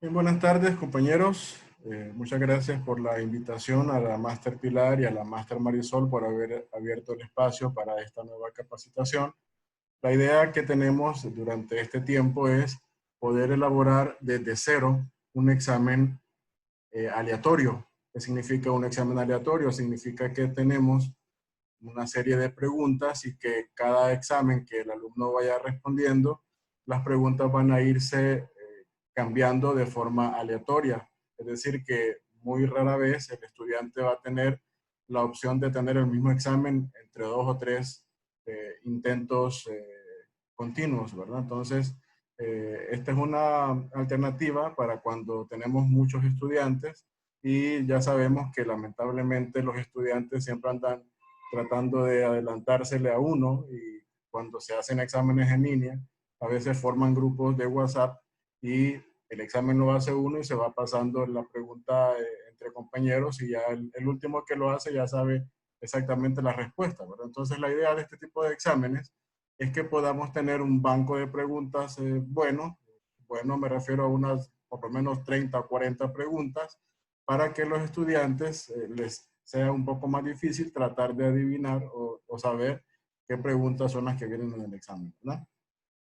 Bien, buenas tardes, compañeros. Muchas gracias por la invitación a la Máster Pilar y a la Máster Marisol por haber abierto el espacio para esta nueva capacitación. La idea que tenemos durante este tiempo es poder elaborar desde cero un examen aleatorio. ¿Qué significa un examen aleatorio? Significa que tenemos una serie de preguntas y que cada examen que el alumno vaya respondiendo, las preguntas van a irse cambiando de forma aleatoria. Es decir, que muy rara vez el estudiante va a tener la opción de tener el mismo examen entre 2 o 3 intentos continuos, ¿verdad? Entonces, esta es una alternativa para cuando tenemos muchos estudiantes y ya sabemos que lamentablemente los estudiantes siempre andan tratando de adelantársele a uno y cuando se hacen exámenes en línea, a veces forman grupos de WhatsApp y el examen lo hace uno y se va pasando la pregunta entre compañeros y ya el último que lo hace ya sabe exactamente la respuesta, ¿verdad? Entonces la idea de este tipo de exámenes es que podamos tener un banco de preguntas bueno me refiero a unas por lo menos 30 o 40 preguntas para que los estudiantes les sea un poco más difícil tratar de adivinar o saber qué preguntas son las que vienen en el examen, ¿verdad?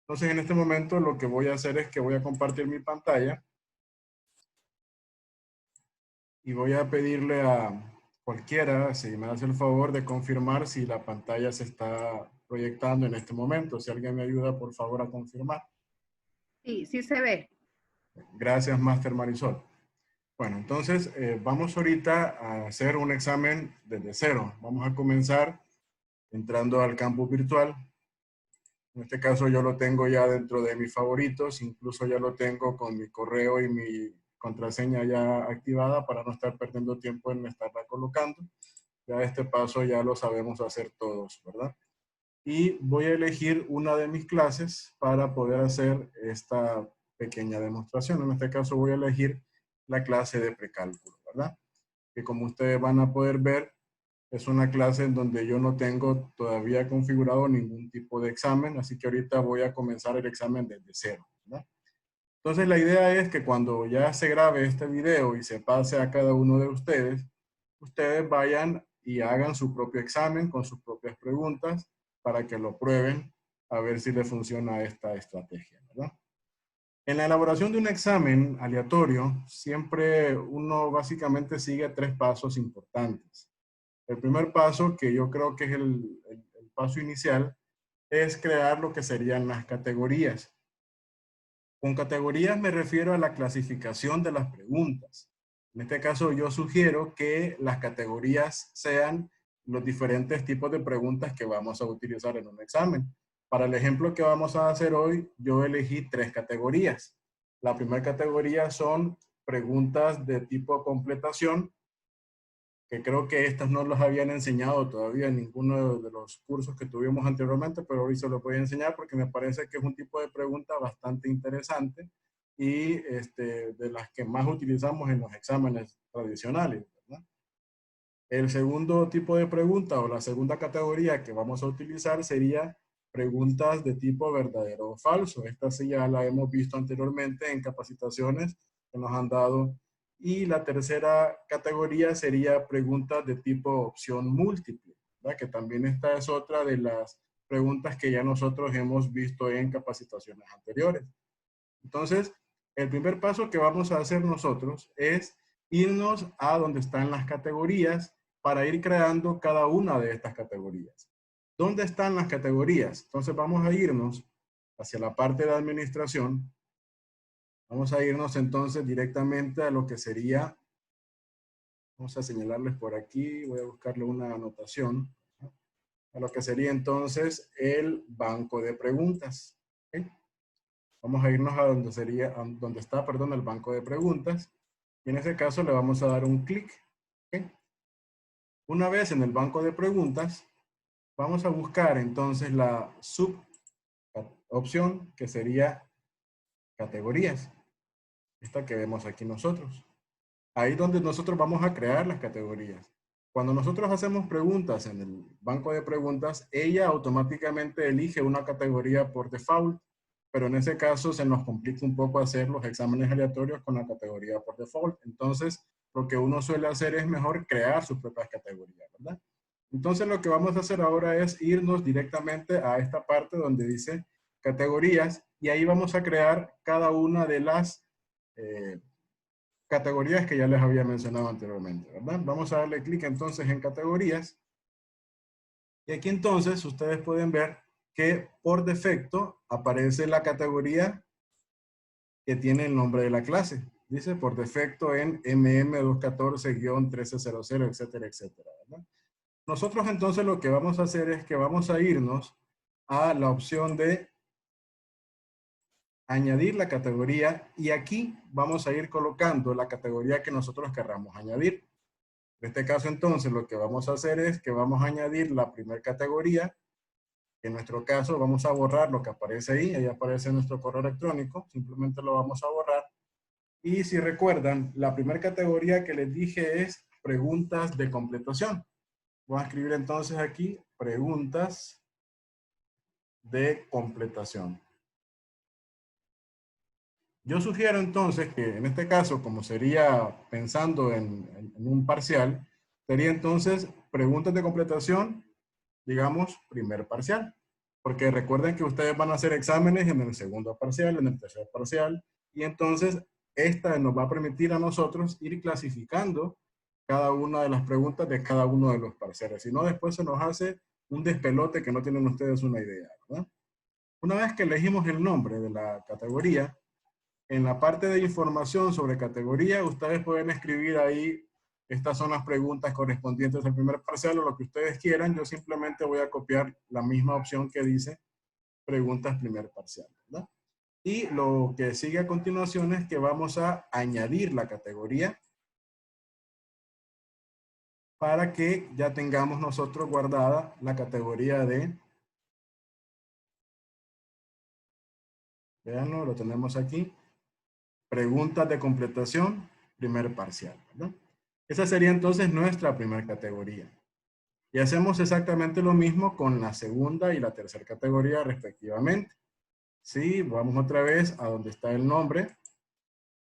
Entonces, en este momento lo que voy a hacer es que voy a compartir mi pantalla y voy a pedirle a cualquiera, si me hace el favor de confirmar si la pantalla se está proyectando en este momento. Si alguien me ayuda, por favor, a confirmar. Sí, sí se ve. Gracias, Master Marisol. Bueno, entonces vamos ahorita a hacer un examen desde cero. Vamos a comenzar entrando al campus virtual. En este caso yo lo tengo ya dentro de mis favoritos, incluso ya lo tengo con mi correo y mi contraseña ya activada para no estar perdiendo tiempo en estarla colocando. Ya este paso ya lo sabemos hacer todos, ¿verdad? Y voy a elegir una de mis clases para poder hacer esta pequeña demostración. En este caso voy a elegir la clase de precálculo, ¿verdad? Que como ustedes van a poder ver, es una clase en donde yo no tengo todavía configurado ningún tipo de examen, así que ahorita voy a comenzar el examen desde cero, ¿verdad? Entonces la idea es que cuando ya se grabe este video y se pase a cada uno de ustedes, ustedes vayan y hagan su propio examen con sus propias preguntas para que lo prueben a ver si le funciona esta estrategia, ¿verdad? En la elaboración de un examen aleatorio, siempre uno básicamente sigue 3 pasos importantes. El primer paso, que yo creo que es el paso inicial, es crear lo que serían las categorías. Con categorías me refiero a la clasificación de las preguntas. En este caso yo sugiero que las categorías sean los diferentes tipos de preguntas que vamos a utilizar en un examen. Para el ejemplo que vamos a hacer hoy, yo elegí 3 categorías. La primera categoría son preguntas de tipo completación, que creo que estas no las habían enseñado todavía en ninguno de los cursos que tuvimos anteriormente, pero hoy se los voy a enseñar porque me parece que es un tipo de pregunta bastante interesante y de las que más utilizamos en los exámenes tradicionales, ¿verdad? El segundo tipo de pregunta o la segunda categoría que vamos a utilizar sería preguntas de tipo verdadero o falso. Esta sí ya la hemos visto anteriormente en capacitaciones que nos han dado. Y la tercera categoría sería preguntas de tipo opción múltiple, ¿verdad? Que también esta es otra de las preguntas que ya nosotros hemos visto en capacitaciones anteriores. Entonces, el primer paso que vamos a hacer nosotros es irnos a donde están las categorías para ir creando cada una de estas categorías. ¿Dónde están las categorías? Entonces vamos a irnos hacia la parte de administración. Vamos a irnos entonces directamente a lo que sería, vamos a señalarles por aquí, voy a buscarle una anotación, a lo que sería entonces el banco de preguntas. ¿Okay? Vamos a irnos a donde sería, a donde está, perdón, el banco de preguntas. Y en ese caso le vamos a dar un clic. ¿Okay? Una vez en el banco de preguntas, vamos a buscar entonces la subopción que sería categorías. Esta que vemos aquí nosotros. Ahí donde nosotros vamos a crear las categorías. Cuando nosotros hacemos preguntas en el banco de preguntas, ella automáticamente elige una categoría por default, pero en ese caso se nos complica un poco hacer los exámenes aleatorios con la categoría por default. Entonces, lo que uno suele hacer es mejor crear sus propias categorías, ¿verdad? Entonces, lo que vamos a hacer ahora es irnos directamente a esta parte donde dice categorías, y ahí vamos a crear cada una de las categorías que ya les había mencionado anteriormente, ¿verdad? Vamos a darle clic entonces en categorías, y aquí entonces ustedes pueden ver que por defecto aparece la categoría que tiene el nombre de la clase. Dice por defecto en MM214-1300, etcétera, etcétera, ¿verdad? Nosotros entonces lo que vamos a hacer es que vamos a irnos a la opción de añadir la categoría, y aquí vamos a ir colocando la categoría que nosotros querramos añadir. En este caso entonces lo que vamos a hacer es que vamos a añadir la primera categoría. En nuestro caso vamos a borrar lo que aparece ahí aparece nuestro correo electrónico, simplemente lo vamos a borrar. Y si recuerdan, la primera categoría que les dije es preguntas de completación. Voy a escribir entonces aquí preguntas de completación. Yo sugiero entonces que en este caso, como sería pensando en un parcial, sería entonces preguntas de completación, digamos, primer parcial. Porque recuerden que ustedes van a hacer exámenes en el segundo parcial, en el tercer parcial, y entonces esta nos va a permitir a nosotros ir clasificando cada una de las preguntas de cada uno de los parciales. Si no, después se nos hace un despelote que no tienen ustedes una idea, ¿verdad? Una vez que elegimos el nombre de la categoría, en la parte de información sobre categoría, ustedes pueden escribir ahí, estas son las preguntas correspondientes al primer parcial o lo que ustedes quieran. Yo simplemente voy a copiar la misma opción que dice preguntas primer parcial, ¿verdad? Y lo que sigue a continuación es que vamos a añadir la categoría para que ya tengamos nosotros guardada la categoría de, veanlo, lo tenemos aquí, preguntas de completación, primer parcial, ¿verdad? Esa sería entonces nuestra primera categoría. Y hacemos exactamente lo mismo con la segunda y la tercera categoría respectivamente. Sí, vamos otra vez a donde está el nombre,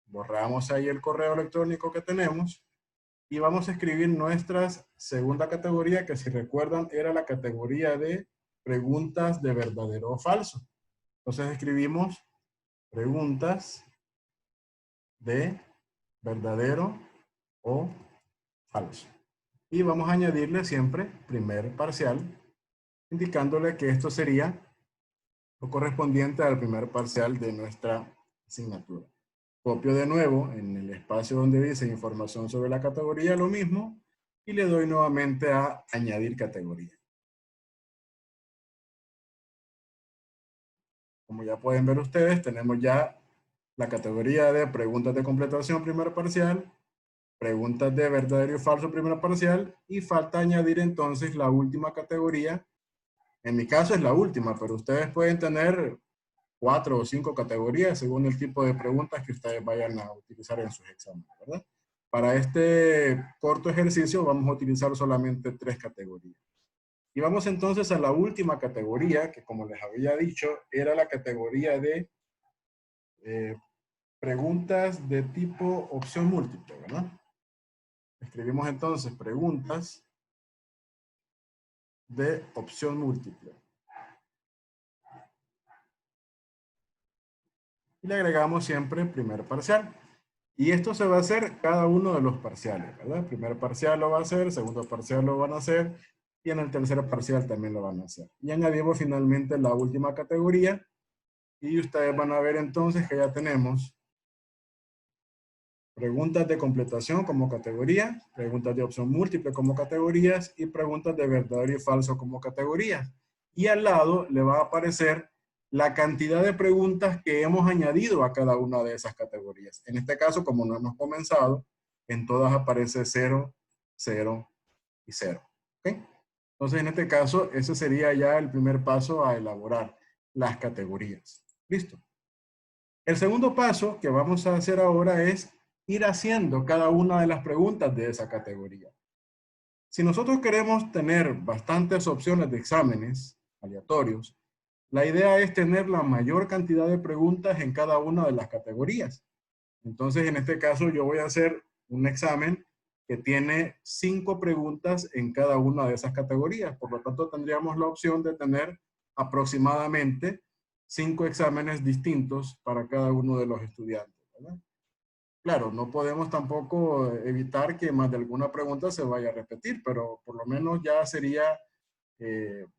borramos ahí el correo electrónico que tenemos y vamos a escribir nuestra segunda categoría, que si recuerdan era la categoría de preguntas de verdadero o falso. Entonces escribimos preguntas de verdadero o falso. Y vamos a añadirle siempre primer parcial, indicándole que esto sería lo correspondiente al primer parcial de nuestra asignatura. Copio de nuevo en el espacio donde dice información sobre la categoría, lo mismo, y le doy nuevamente a añadir categoría. Como ya pueden ver ustedes, tenemos ya la categoría de preguntas de completación primer parcial, preguntas de verdadero y falso primer parcial, y falta añadir entonces la última categoría. En mi caso es la última, pero ustedes pueden tener 4 o 5 categorías según el tipo de preguntas que ustedes vayan a utilizar en sus exámenes, ¿verdad? Para este corto ejercicio vamos a utilizar solamente 3 categorías. Y vamos entonces a la última categoría, que como les había dicho, era la categoría de preguntas de tipo opción múltiple, ¿verdad? Escribimos entonces preguntas de opción múltiple. Y le agregamos siempre primer parcial. Y esto se va a hacer cada uno de los parciales, ¿verdad? Primer parcial lo va a hacer, segundo parcial lo van a hacer, y en el tercer parcial también lo van a hacer. Y añadimos finalmente la última categoría, y ustedes van a ver entonces que ya tenemos preguntas de completación como categoría, preguntas de opción múltiple como categorías, y preguntas de verdadero y falso como categorías. Y al lado le va a aparecer la cantidad de preguntas que hemos añadido a cada una de esas categorías. En este caso, como no hemos comenzado, en todas aparece 0, 0 y 0. ¿Okay? Entonces, en este caso, ese sería ya el primer paso a elaborar las categorías. ¿Listo? El segundo paso que vamos a hacer ahora es ir haciendo cada una de las preguntas de esa categoría. Si nosotros queremos tener bastantes opciones de exámenes aleatorios, La idea es tener la mayor cantidad de preguntas en cada una de las categorías. Entonces, en este caso, yo voy a hacer un examen que tiene 5 preguntas en cada una de esas categorías. Por lo tanto, tendríamos la opción de tener aproximadamente 5 exámenes distintos para cada uno de los estudiantes, ¿verdad? Claro, no podemos tampoco evitar que más de alguna pregunta se vaya a repetir, pero por lo menos ya sería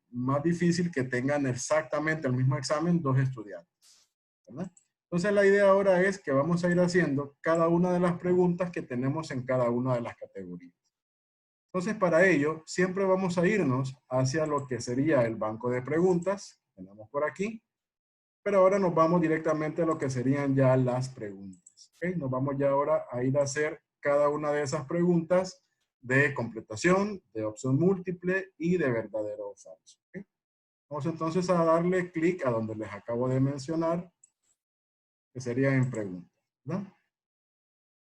más difícil que tengan exactamente el mismo examen 2 estudiantes, ¿verdad? Entonces la idea ahora es que vamos a ir haciendo cada una de las preguntas que tenemos en cada una de las categorías. Entonces para ello siempre vamos a irnos hacia lo que sería el banco de preguntas, tenemos por aquí, pero ahora nos vamos directamente a lo que serían ya las preguntas. ¿Okay? Nos vamos ya ahora a ir a hacer cada una de esas preguntas de completación, de opción múltiple y de verdadero o falso. ¿Okay? Vamos entonces a darle clic a donde les acabo de mencionar, que sería en preguntas, ¿verdad?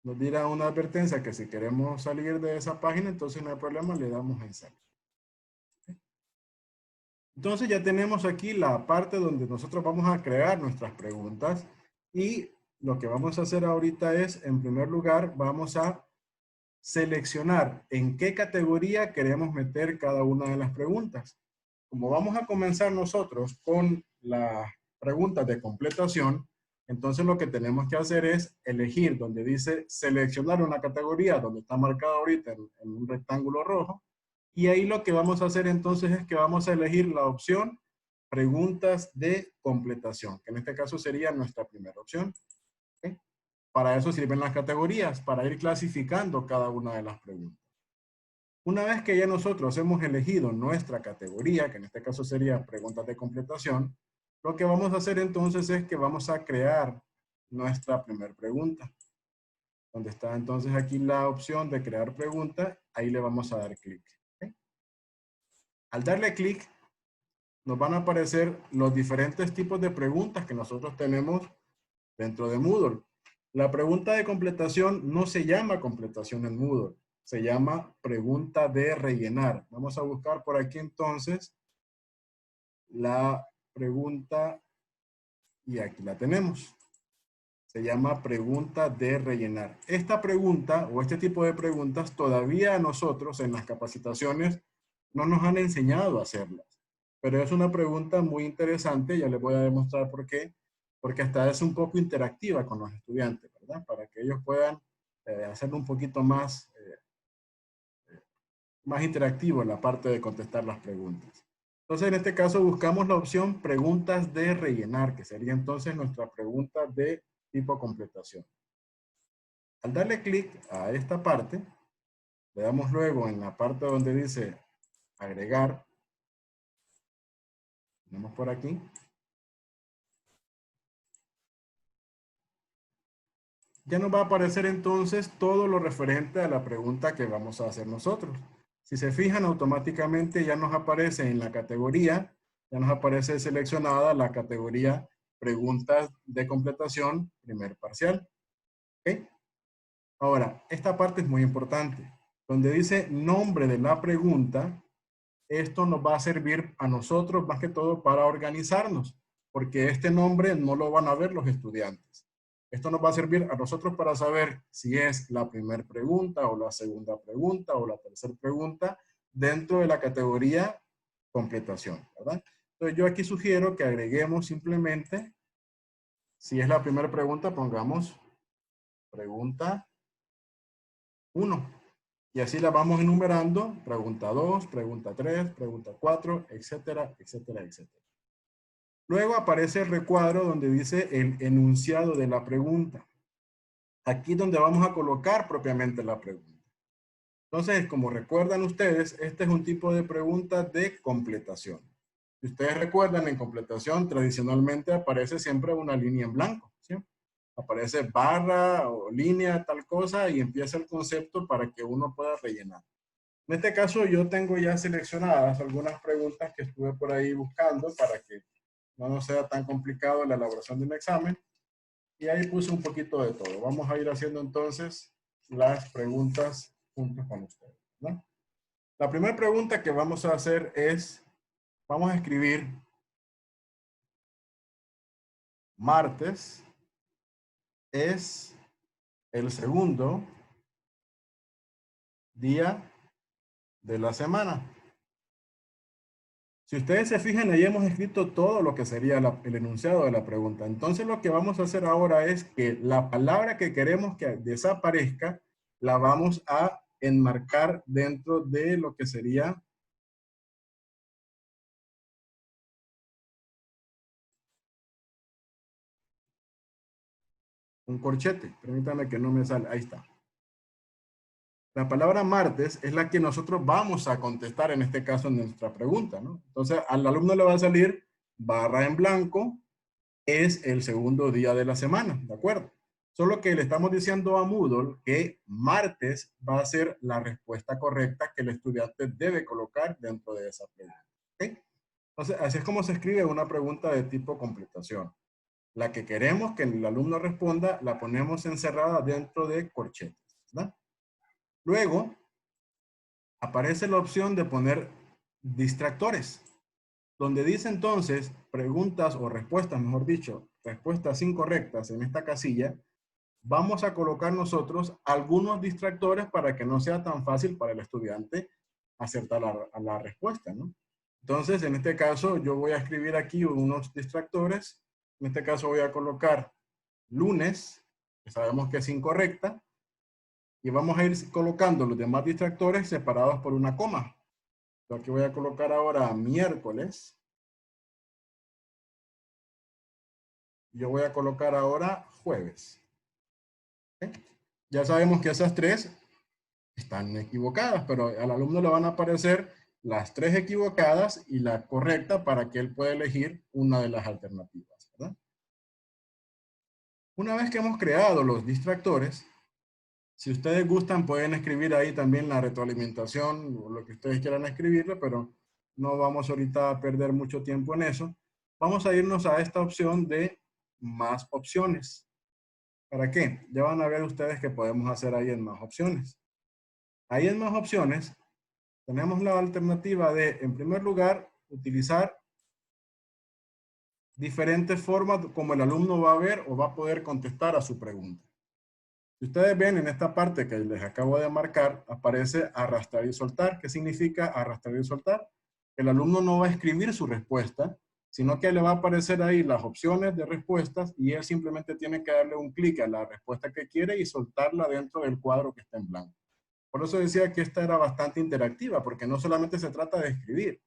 Nos dirá una advertencia que si queremos salir de esa página, entonces no hay problema, le damos en salir. ¿Okay? Entonces ya tenemos aquí la parte donde nosotros vamos a crear nuestras preguntas y lo que vamos a hacer ahorita es, en primer lugar, vamos a seleccionar en qué categoría queremos meter cada una de las preguntas. Como vamos a comenzar nosotros con las preguntas de completación, entonces lo que tenemos que hacer es elegir donde dice seleccionar una categoría, donde está marcada ahorita en un rectángulo rojo, y ahí lo que vamos a hacer entonces es que vamos a elegir la opción preguntas de completación, que en este caso sería nuestra primera opción. ¿Okay? Para eso sirven las categorías, para ir clasificando cada una de las preguntas. Una vez que ya nosotros hemos elegido nuestra categoría, que en este caso sería preguntas de completación, lo que vamos a hacer entonces es que vamos a crear nuestra primera pregunta. Donde está entonces aquí la opción de crear pregunta, ahí le vamos a dar clic. ¿Okay? Al darle clic, nos van a aparecer los diferentes tipos de preguntas que nosotros tenemos dentro de Moodle. La pregunta de completación no se llama completación en Moodle, se llama pregunta de rellenar. Vamos a buscar por aquí entonces la pregunta y aquí la tenemos. Se llama pregunta de rellenar. Esta pregunta o este tipo de preguntas todavía a nosotros en las capacitaciones no nos han enseñado a hacerlas. Pero es una pregunta muy interesante, ya les voy a demostrar por qué. Porque hasta es un poco interactiva con los estudiantes, ¿verdad? Para que ellos puedan hacerlo un poquito más interactivo en la parte de contestar las preguntas. Entonces, en este caso buscamos la opción preguntas de rellenar, que sería entonces nuestra pregunta de tipo completación. Al darle clic a esta parte, le damos luego en la parte donde dice agregar, tenemos por aquí, ya nos va a aparecer entonces todo lo referente a la pregunta que vamos a hacer nosotros. Si se fijan, automáticamente ya nos aparece en la categoría, ya nos aparece seleccionada la categoría preguntas de completación primer parcial. ¿Okay? Ahora, esta parte es muy importante. Donde dice nombre de la pregunta, esto nos va a servir a nosotros más que todo para organizarnos, porque este nombre no lo van a ver los estudiantes. Esto nos va a servir a nosotros para saber si es la primera pregunta o la segunda pregunta o la tercera pregunta dentro de la categoría completación, ¿verdad? Entonces yo aquí sugiero que agreguemos simplemente, si es la primera pregunta, pongamos pregunta 1. Y así la vamos enumerando, pregunta 2, pregunta 3, pregunta 4, etcétera, etcétera, etcétera. Luego aparece el recuadro donde dice el enunciado de la pregunta. Aquí es donde vamos a colocar propiamente la pregunta. Entonces, como recuerdan ustedes, este es un tipo de pregunta de completación. Si ustedes recuerdan, en completación tradicionalmente aparece siempre una línea en blanco, ¿sí? Aparece barra o línea, tal cosa, y empieza el concepto para que uno pueda rellenar. En este caso yo tengo ya seleccionadas algunas preguntas que estuve por ahí buscando para que no nos sea tan complicado la elaboración de un examen. Y ahí puse un poquito de todo. Vamos a ir haciendo entonces las preguntas juntos con ustedes, ¿no? La primera pregunta que vamos a hacer es, vamos a escribir martes es el segundo día de la semana. Si ustedes se fijan, ahí hemos escrito todo lo que sería el enunciado de la pregunta. Entonces lo que vamos a hacer ahora es que la palabra que queremos que desaparezca, la vamos a enmarcar dentro de lo que sería un corchete. Permítame que no me sale. Ahí está. La palabra martes es la que nosotros vamos a contestar en este caso en nuestra pregunta, ¿no? Entonces al alumno le va a salir barra en blanco, es el segundo día de la semana, ¿de acuerdo? Solo que le estamos diciendo a Moodle que martes va a ser la respuesta correcta que el estudiante debe colocar dentro de esa pregunta. ¿Ok? Entonces, así es como se escribe una pregunta de tipo completación. La que queremos que el alumno responda, la ponemos encerrada dentro de corchetes, ¿verdad? Luego, aparece la opción de poner distractores, donde dice entonces preguntas o respuestas, mejor dicho, respuestas incorrectas en esta casilla. Vamos a colocar nosotros algunos distractores para que no sea tan fácil para el estudiante acertar la respuesta, ¿no? Entonces, en este caso, yo voy a escribir aquí unos distractores. En este caso voy a colocar lunes, que sabemos que es incorrecta, y vamos a ir colocando los demás distractores separados por una coma. Yo aquí voy a colocar ahora miércoles. Yo voy a colocar ahora jueves. ¿Okay? Ya sabemos que esas tres están equivocadas, pero al alumno le van a aparecer las tres equivocadas y la correcta para que él pueda elegir una de las alternativas, ¿verdad? Una vez que hemos creado los distractores, si ustedes gustan pueden escribir ahí también la retroalimentación o lo que ustedes quieran escribirle, pero no vamos ahorita a perder mucho tiempo en eso. Vamos a irnos a esta opción de más opciones. ¿Para qué? Ya van a ver ustedes que podemos hacer ahí en más opciones. Ahí en más opciones tenemos la alternativa de, en primer lugar, utilizar diferentes formas como el alumno va a ver o va a poder contestar a su pregunta. Si ustedes ven en esta parte que les acabo de marcar, aparece arrastrar y soltar. ¿Qué significa arrastrar y soltar? El alumno no va a escribir su respuesta, sino que le va a aparecer ahí las opciones de respuestas y él simplemente tiene que darle un clic a la respuesta que quiere y soltarla dentro del cuadro que está en blanco. Por eso decía que esta era bastante interactiva, porque no solamente se trata de escribir.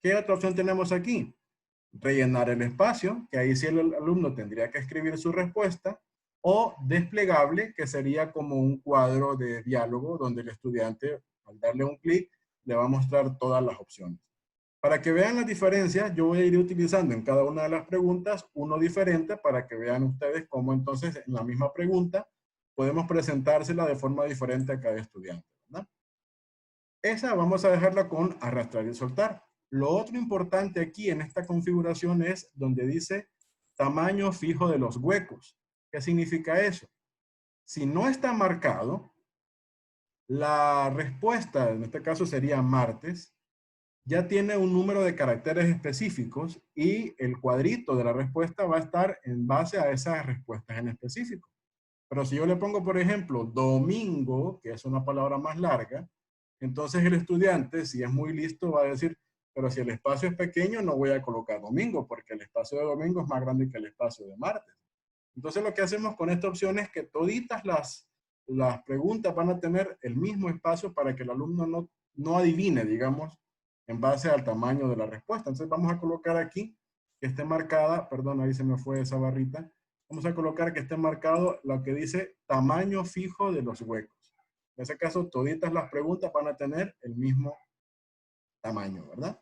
¿Qué otra opción tenemos aquí? Rellenar el espacio, que ahí sí el alumno tendría que escribir su respuesta, o desplegable, que sería como un cuadro de diálogo donde el estudiante, al darle un clic, le va a mostrar todas las opciones. Para que vean las diferencias, yo voy a ir utilizando en cada una de las preguntas uno diferente para que vean ustedes cómo entonces en la misma pregunta podemos presentársela de forma diferente a cada estudiante, ¿verdad? Esa vamos a dejarla con arrastrar y soltar. Lo otro importante aquí en esta configuración es donde dice tamaño fijo de los huecos. ¿Qué significa eso? Si no está marcado, la respuesta, en este caso sería martes, ya tiene un número de caracteres específicos y el cuadrito de la respuesta va a estar en base a esas respuestas en específico. Pero si yo le pongo, por ejemplo, domingo, que es una palabra más larga, entonces el estudiante, si es muy listo, va a decir, pero si el espacio es pequeño, no voy a colocar domingo, porque el espacio de domingo es más grande que el espacio de martes. Entonces lo que hacemos con esta opción es que toditas las preguntas van a tener el mismo espacio para que el alumno no adivine, digamos, en base al tamaño de la respuesta. Entonces vamos a colocar aquí que esté marcada, perdón, ahí se me fue esa barrita. Vamos a colocar que esté marcado lo que dice tamaño fijo de los huecos. En ese caso, toditas las preguntas van a tener el mismo tamaño, ¿verdad?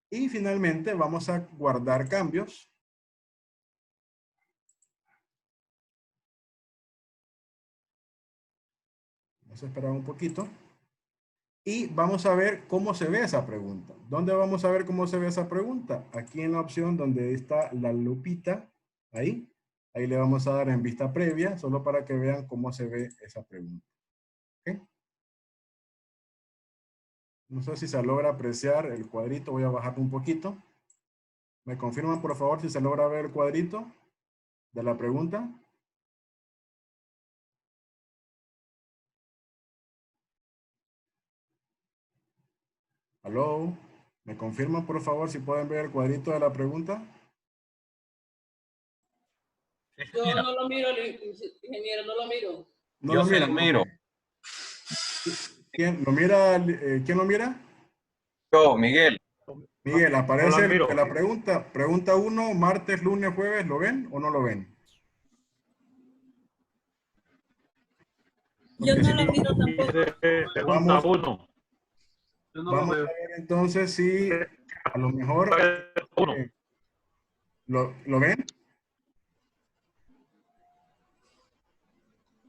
Y finalmente vamos a guardar cambios. Vamos a esperar un poquito. Y vamos a ver cómo se ve esa pregunta. ¿Dónde vamos a ver cómo se ve esa pregunta? Aquí en la opción donde está la lupita, ahí. Ahí le vamos a dar en vista previa, solo para que vean cómo se ve esa pregunta. ¿Okay? No sé si se logra apreciar el cuadrito, voy a bajar un poquito. ¿Me confirman por favor si se logra ver el cuadrito? de la pregunta? ¿Aló? ¿Me confirman, por favor, si pueden ver el cuadrito de la pregunta? Yo no lo miro, ingeniero, no lo miro. No Yo lo se miran. lo miro. Ok. ¿Quién lo mira? ¿Quién lo mira? Yo, Miguel. Miguel, No aparece la miro. la pregunta. Pregunta 1, martes, lunes, jueves. ¿Lo ven o no lo ven? Yo Porque no si lo miro tampoco. Pregunta Vamos. 1. Vamos a ver entonces si a lo mejor eh, ¿lo ven?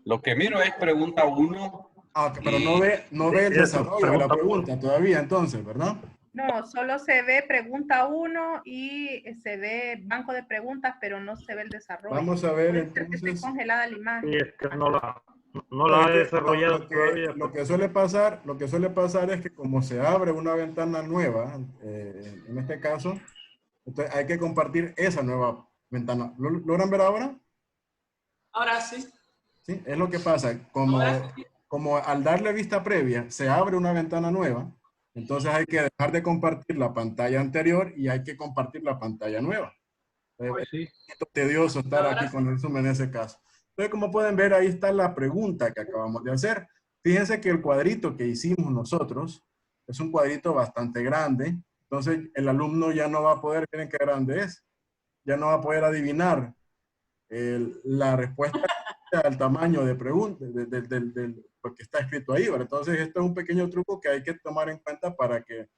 Lo que miro es pregunta 1. Ah, ok, pero no ve el Eso, desarrollo de la pregunta pregunta todavía entonces, ¿verdad? No, solo se ve pregunta 1 y se ve banco de preguntas, pero no se ve el desarrollo. Vamos a ver Puede ser que esté entonces. congelada la imagen. Y es que no la ha Es que desarrollado todavía. lo que suele pasar es que como se abre una ventana nueva, en este caso, entonces hay que compartir esa nueva ventana. ¿Logran ver ahora? Ahora sí. Sí, es lo que pasa. Ahora sí. Como al darle vista previa se abre una ventana nueva, entonces hay que dejar de compartir la pantalla anterior y hay que compartir la pantalla nueva. Pues sí. Es tedioso estar Ahora aquí sí. con el Zoom en ese caso. Entonces, como pueden ver, ahí está la pregunta que acabamos de hacer. Fíjense que el cuadrito que hicimos nosotros es un cuadrito bastante grande. Entonces, el alumno ya no va a poder, miren qué grande es, ya no va a poder adivinar la respuesta al tamaño de pregunta, de lo que está escrito ahí, ¿verdad? Entonces, esto es un pequeño truco que hay que tomar en cuenta para que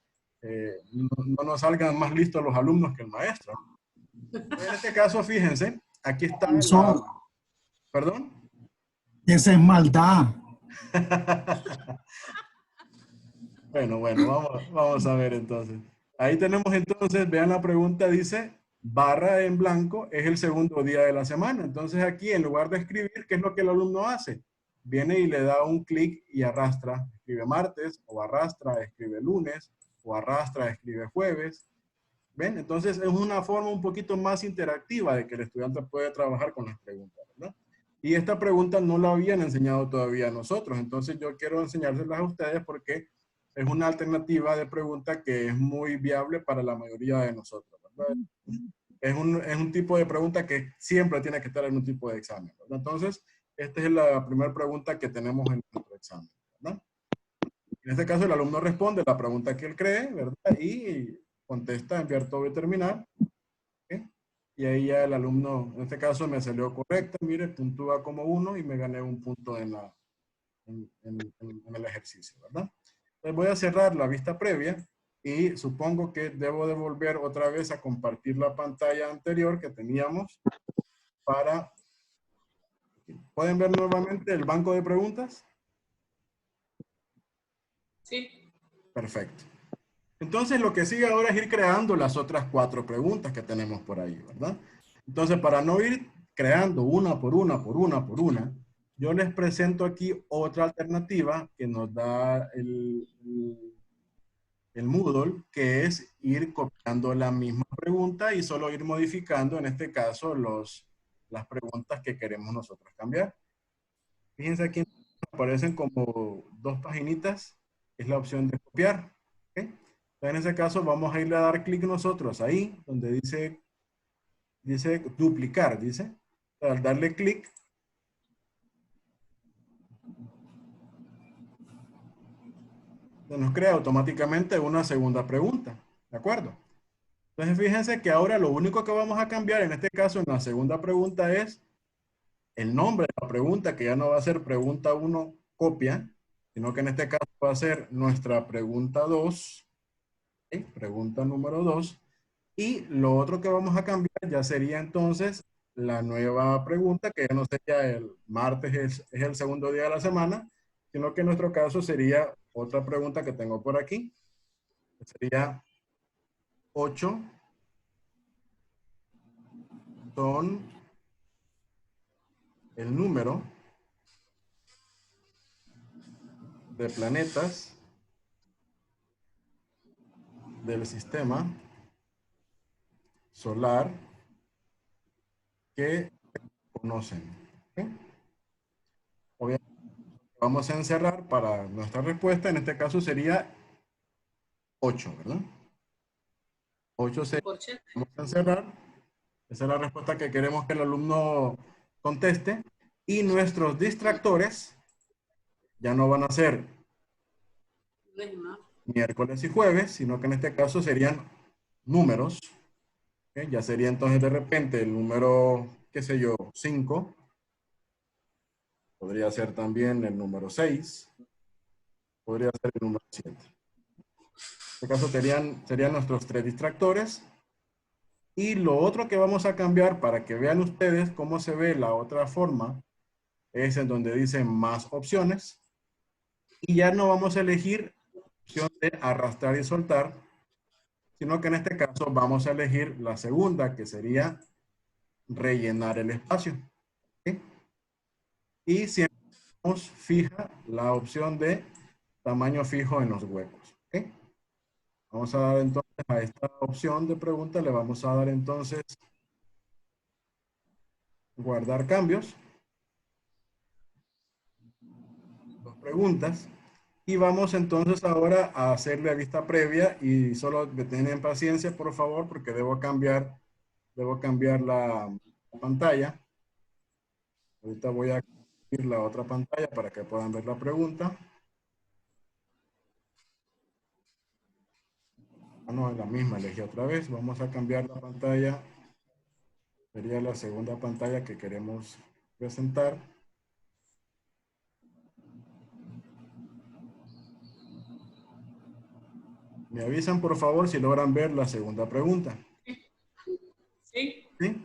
no nos salgan más listos los alumnos que el maestro. En este caso, fíjense, aquí está la... ¿Perdón? Esa es maldad. Bueno, vamos a ver entonces. Ahí tenemos entonces, vean la pregunta, dice, barra en blanco es el segundo día de la semana. Entonces aquí, en lugar de escribir, ¿qué es lo que el alumno hace? Viene y le da un clic y arrastra. Escribe martes, o arrastra, escribe lunes, o arrastra, escribe jueves. ¿Ven? Entonces es una forma un poquito más interactiva de que el estudiante puede trabajar con las preguntas, ¿verdad? Y esta pregunta no la habían enseñado todavía a nosotros, entonces yo quiero enseñárselas a ustedes porque es una alternativa de pregunta que es muy viable para la mayoría de nosotros, ¿verdad? Es un tipo de pregunta que siempre tiene que estar en un tipo de examen, ¿verdad? Entonces, esta es la primera pregunta que tenemos en nuestro examen, ¿verdad? En este caso, el alumno responde la pregunta que él cree, ¿verdad? Y contesta enviar todo y terminar. ¿Okay? Y ahí ya el alumno, en este caso me salió correcta, mire, puntúa como 1 y me gané un punto en el ejercicio, ¿verdad? Entonces voy a cerrar la vista previa y supongo que debo de volver otra vez a compartir la pantalla anterior que teníamos para... ¿Pueden ver nuevamente el banco de preguntas? Sí. Perfecto. Entonces lo que sigue ahora es ir creando las otras 4 preguntas que tenemos por ahí, ¿verdad? Entonces para no ir creando una por una, yo les presento aquí otra alternativa que nos da el Moodle, que es ir copiando la misma pregunta y solo ir modificando, en este caso, las preguntas que queremos nosotros cambiar. Fíjense aquí aparecen como 2 paginitas, es la opción de copiar. ¿Okay? En ese caso vamos a irle a dar clic nosotros ahí, donde dice duplicar, dice. Al darle clic, se nos crea automáticamente una segunda pregunta. ¿De acuerdo? Entonces fíjense que ahora lo único que vamos a cambiar en este caso en la segunda pregunta es el nombre de la pregunta, que ya no va a ser pregunta 1 copia, sino que en este caso va a ser nuestra pregunta 2, ¿okay? Pregunta número 2. Y lo otro que vamos a cambiar ya sería entonces la nueva pregunta, que ya no sería el martes es el segundo día de la semana, sino que en nuestro caso sería otra pregunta que tengo por aquí, que sería 8 son el número de planetas del sistema solar que conocen. ¿Ok? Obviamente, vamos a encerrar para nuestra respuesta, en este caso sería 8, ¿verdad? 8 se Corchete. vamos a encerrar. Esa es la respuesta que queremos que el alumno conteste. Y nuestros distractores ya no van a ser No es más. miércoles y jueves, sino que en este caso serían números. ¿Ok? Ya sería entonces de repente el número, qué sé yo, 5. Podría ser también el número 6. Podría ser el número 7. En este caso serían nuestros 3 distractores. Y lo otro que vamos a cambiar para que vean ustedes cómo se ve la otra forma es en donde dice más opciones. Y ya no vamos a elegir opción de arrastrar y soltar, sino que en este caso vamos a elegir la segunda, que sería rellenar el espacio. ¿Ok? Y siempre tenemos fija la opción de tamaño fijo en los huecos. ¿Ok? Vamos a dar entonces a esta opción de pregunta, le vamos a dar entonces guardar cambios. Dos preguntas. Y vamos entonces ahora a hacerle vista previa y solo tienen paciencia, por favor, porque debo cambiar la pantalla. Ahorita voy a abrir la otra pantalla para que puedan ver la pregunta. Ah, no, es la misma, elegí otra vez. Vamos a cambiar la pantalla. Sería la segunda pantalla que queremos presentar. Me avisan, por favor, si logran ver la segunda pregunta. Sí. ¿Sí?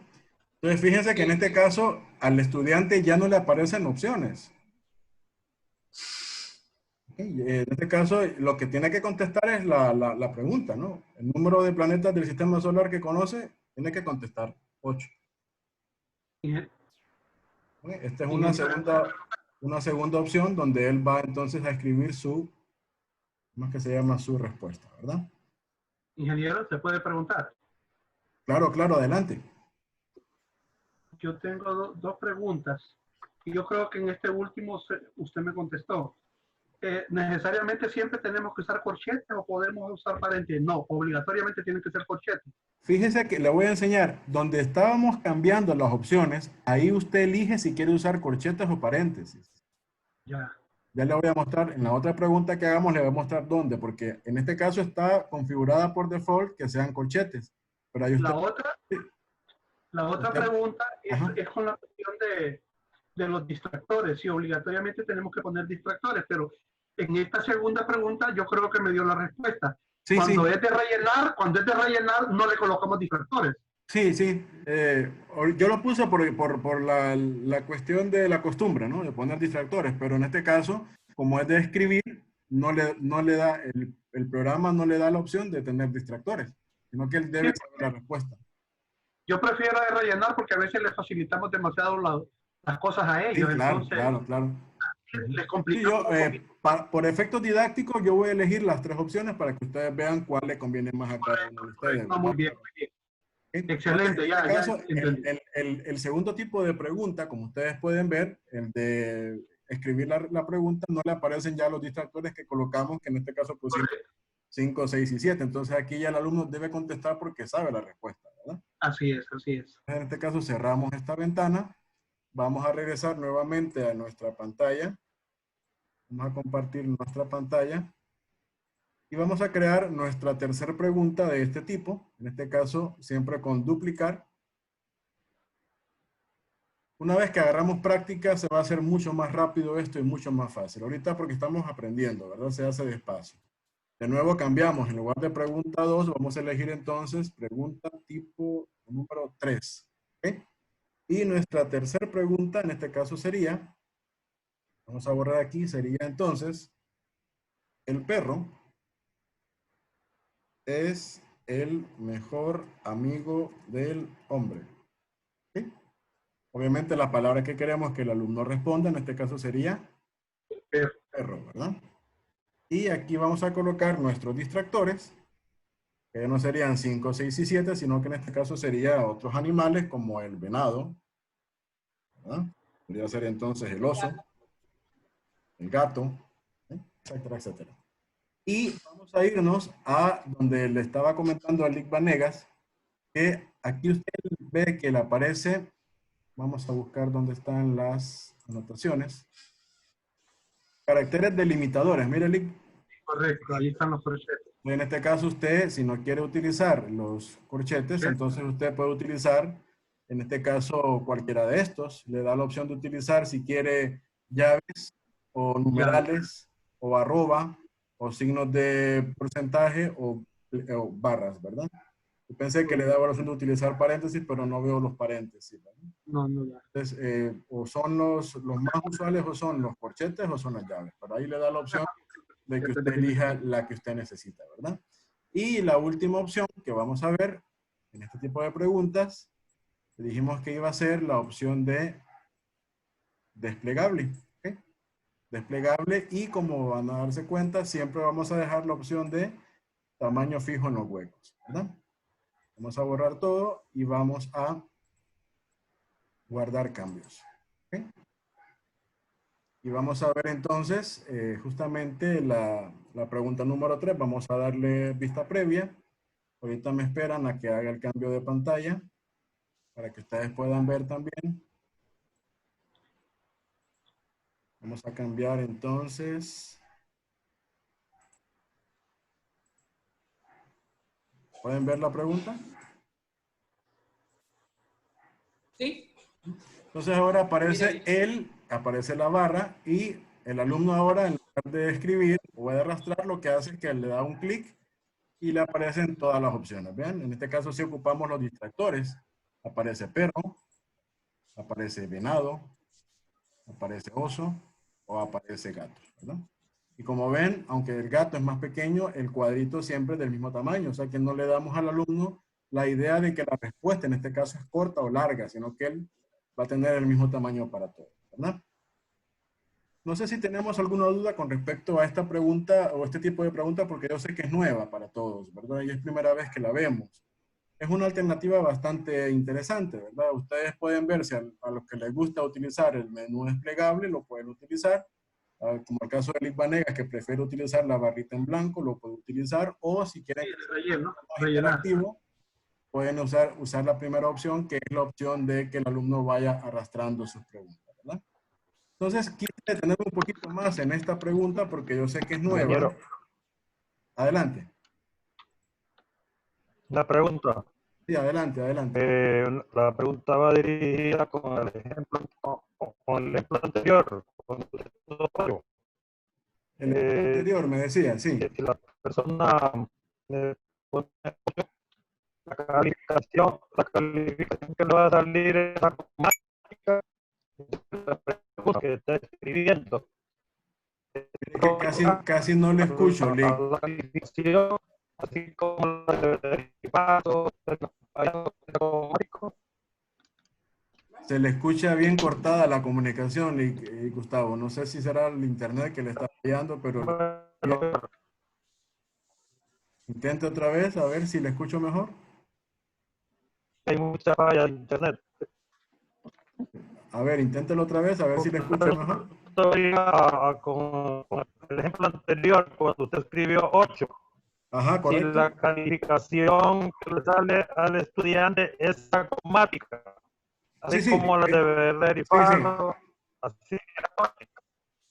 Entonces, fíjense que en este caso, al estudiante ya no le aparecen opciones. ¿Ok? En este caso, lo que tiene que contestar es la pregunta, ¿no? El número de planetas del sistema solar que conoce, tiene que contestar 8. ¿Ok? Esta es una segunda opción donde él va entonces a escribir ¿cómo es que se llama? Su respuesta, ¿verdad? Ingeniero, ¿se puede preguntar? Claro, claro, adelante. Yo tengo dos preguntas. Y yo creo que en este último usted me contestó. ¿Necesariamente siempre tenemos que usar corchetes o podemos usar paréntesis? No, obligatoriamente tienen que ser corchetes. Fíjese que le voy a enseñar, donde estábamos cambiando las opciones, ahí usted elige si quiere usar corchetes o paréntesis. Ya. Ya le voy a mostrar, en la otra pregunta que hagamos le voy a mostrar dónde, porque en este caso está configurada por default que sean corchetes. Pero ahí usted... La otra pregunta Ajá. es con la cuestión de los distractores. Sí, obligatoriamente tenemos que poner distractores, pero en esta segunda pregunta yo creo que me dio la respuesta. Sí, cuando sí. es de rellenar, no le colocamos distractores. Sí, sí. Yo lo puse por la cuestión de la costumbre, ¿no? De poner distractores, pero en este caso, como es de escribir, no le da, el programa no le da la opción de tener distractores, sino que él debe saber la respuesta. Yo prefiero de rellenar porque a veces les facilitamos demasiado las cosas a ellos. Sí, claro, entonces, claro, claro. les Sí, complicamos un poquito. por efectos didácticos, yo voy a elegir las 3 opciones para que ustedes vean cuál le conviene más a cada uno de ustedes. No, muy bien, muy bien. Excelente, En este caso, entendí. el segundo tipo de pregunta, como ustedes pueden ver, el de escribir la pregunta, no le aparecen ya los distractores que colocamos, que en este caso pusimos 5, 6 y 7. Entonces aquí ya el alumno debe contestar porque sabe la respuesta, ¿verdad? Así es, así es. En este caso cerramos esta ventana. Vamos a regresar nuevamente a nuestra pantalla. Vamos a compartir nuestra pantalla. Y vamos a crear nuestra tercera pregunta de este tipo. En este caso, siempre con duplicar. Una vez que agarramos práctica, se va a hacer mucho más rápido esto y mucho más fácil. Ahorita porque estamos aprendiendo, ¿verdad? Se hace despacio. De nuevo cambiamos. En lugar de pregunta 2, vamos a elegir entonces pregunta tipo número 3. ¿Ok? Y nuestra tercera pregunta, en este caso sería, vamos a borrar aquí, sería entonces, el perro es el mejor amigo del hombre. ¿Sí? Obviamente la palabra que queremos que el alumno responda, en este caso sería perro, ¿verdad? Y aquí vamos a colocar nuestros distractores, que no serían 5, 6 y 7, sino que en este caso serían otros animales como el venado, ¿verdad? Podría ser entonces el oso, el gato, etcétera, etcétera. Y vamos a irnos a donde le estaba comentando a Lick Vanegas, que aquí usted ve que le aparece, vamos a buscar dónde están las anotaciones, caracteres delimitadores. Mire, Lick. Correcto, ahí están los corchetes. En este caso usted, si no quiere utilizar los corchetes, Sí. entonces usted puede utilizar, en este caso, cualquiera de estos. Le da la opción de utilizar si quiere llaves o numerales o arroba o signos de porcentaje o barras, ¿verdad? Yo pensé que le daba la opción de utilizar paréntesis, pero no veo los paréntesis, ¿verdad? No, no, ya. Entonces, o son los más usuales o son los corchetes o son las llaves. Pero ahí le da la opción de que usted elija la que usted necesita, ¿verdad? Y la última opción que vamos a ver en este tipo de preguntas, dijimos que iba a ser la opción de desplegable. ¿Okay? Desplegable, y como van a darse cuenta, siempre vamos a dejar la opción de tamaño fijo en los huecos, ¿verdad? Vamos a borrar todo y vamos a guardar cambios. ¿Okay? Y vamos a ver entonces justamente la pregunta número 3. Vamos a darle vista previa. Ahorita me esperan a que haga el cambio de pantalla para que ustedes puedan ver también. Vamos a cambiar entonces. ¿Pueden ver la pregunta? Sí. Entonces ahora aparece aparece la barra, y el alumno ahora, en lugar de escribir o de arrastrar, lo que hace es que le da un clic y le aparecen todas las opciones. ¿Vean? En este caso, si ocupamos los distractores, aparece perro, aparece venado, aparece oso o aparece gato, ¿verdad? Y como ven, aunque el gato es más pequeño, el cuadrito siempre es del mismo tamaño, o sea que no le damos al alumno la idea de que la respuesta en este caso es corta o larga, sino que él va a tener el mismo tamaño para todos, ¿verdad? No sé si tenemos alguna duda con respecto a esta pregunta o este tipo de pregunta, porque yo sé que es nueva para todos, ¿verdad? Y es primera vez que la vemos. Es una alternativa bastante interesante, ¿verdad? Ustedes pueden ver si a los que les gusta utilizar el menú desplegable, lo pueden utilizar. Como el caso de Lick Vanegas, que prefiere utilizar la barrita en blanco, lo puede utilizar. O si quieren que sea Relleno, más rellenar. interactivo, pueden usar la primera opción, que es la opción de que el alumno vaya arrastrando sus preguntas, ¿verdad? Entonces, quise detenerme un poquito más en esta pregunta porque yo sé que es nueva. Ingeniero, Adelante. la pregunta. Sí, adelante, adelante. La pregunta va dirigida con el ejemplo, con el ejemplo anterior. El anterior me decía, sí. Si la persona pone la calificación que le va a salir es automática, la pregunta que está escribiendo. Que casi no le escucho, Lick. La calificación, así como la de derivado, automático. Se le escucha bien cortada la comunicación, Lick, Gustavo. No sé si será el internet que le está fallando, pero intente otra vez a ver si le escucho mejor. Hay mucha falla de internet. A ver, inténtelo otra vez, a ver si le escucho mejor. Todavía con el ejemplo anterior, cuando usted escribió 8. Ajá, Si correcto. la calificación que le sale al estudiante es automática, así Sí, como la de derivado, así.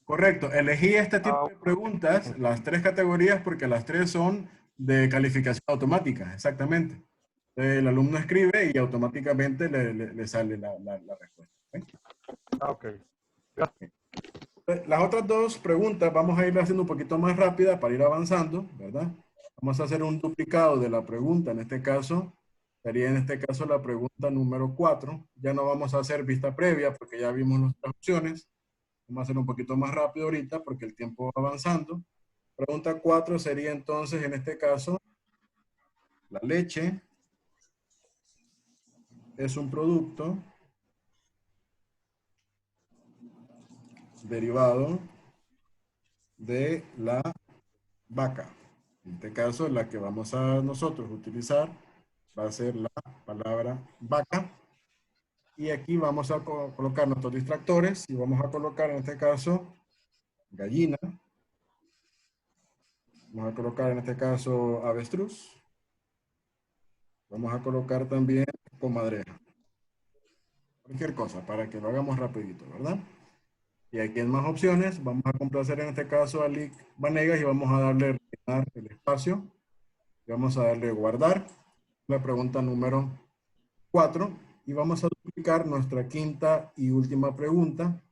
Correcto. Elegí este tipo de preguntas, las 3 categorías, porque las 3 son de calificación automática, exactamente. El alumno escribe y automáticamente le sale la respuesta. Okay. Las otras 2 preguntas vamos a ir haciendo un poquito más rápida para ir avanzando, ¿verdad? Vamos a hacer un duplicado de la pregunta. En este caso, sería la pregunta número 4. Ya no vamos a hacer vista previa porque ya vimos nuestras opciones. Vamos a hacer un poquito más rápido ahorita porque el tiempo va avanzando. Pregunta 4 sería entonces, en este caso, la leche es un producto derivado de la vaca. En este caso, la que vamos a nosotros utilizar va a ser la palabra vaca. Y aquí vamos a colocar nuestros distractores y vamos a colocar en este caso gallina. Vamos a colocar en este caso avestruz. Vamos a colocar también comadreja. Cualquier cosa para que lo hagamos rapidito, ¿verdad? Y aquí en más opciones vamos a complacer en este caso a Lic Vanegas y vamos a darle rellenar el espacio. Y vamos a darle guardar. La pregunta número 4. Y vamos a duplicar nuestra quinta y última pregunta.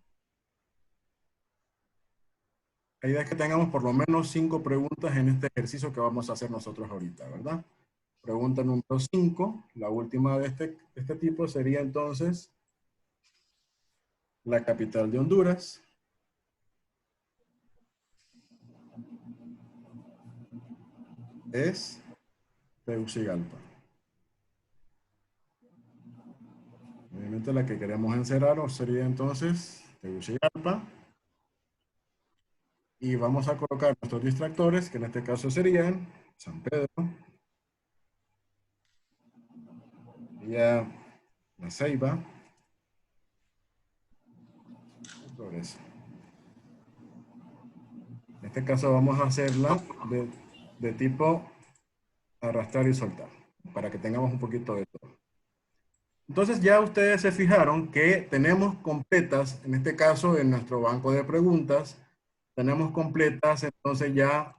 La idea es que tengamos por lo menos 5 preguntas en este ejercicio que vamos a hacer nosotros ahorita, ¿verdad? Pregunta número 5, la última de este tipo sería entonces la capital de Honduras. Es Tegucigalpa. Obviamente la que queremos encerrar sería entonces Tegucigalpa. Y vamos a colocar nuestros distractores, que en este caso serían San Pedro, ya La Ceiba, Progreso. En este caso vamos a hacerla de tipo arrastrar y soltar, para que tengamos un poquito de todo. Entonces ya ustedes se fijaron que tenemos completas, en este caso en nuestro banco de preguntas, tenemos completas entonces ya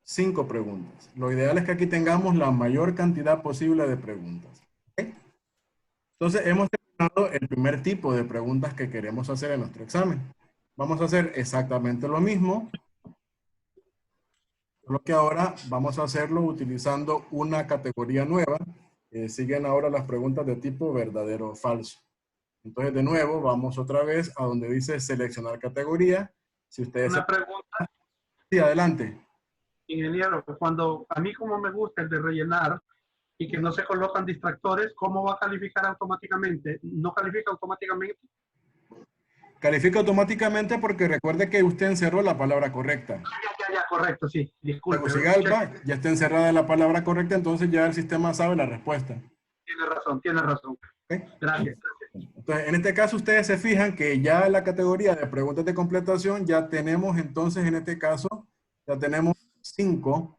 5 preguntas. Lo ideal es que aquí tengamos la mayor cantidad posible de preguntas. ¿Okay? Entonces hemos terminado el primer tipo de preguntas que queremos hacer en nuestro examen. Vamos a hacer exactamente lo mismo, solo que ahora vamos a hacerlo utilizando una categoría nueva. Siguen ahora las preguntas de tipo verdadero o falso. Entonces, de nuevo, vamos otra vez a donde dice seleccionar categoría. Si ustedes... Una pregunta, Sí, adelante. ingeniero, cuando a mí como me gusta el de rellenar y que no se colocan distractores, ¿cómo va a calificar automáticamente? ¿No califica automáticamente? Califica automáticamente porque recuerde que usted encerró la palabra correcta. Ya, correcto, sí. Disculpe. Tegucigalpa, ya está encerrada la palabra correcta, entonces ya el sistema sabe la respuesta. Tiene razón. ¿Okay? Gracias. Entonces, en este caso ustedes se fijan que ya la categoría de preguntas de completación ya tenemos entonces en este caso, ya tenemos 5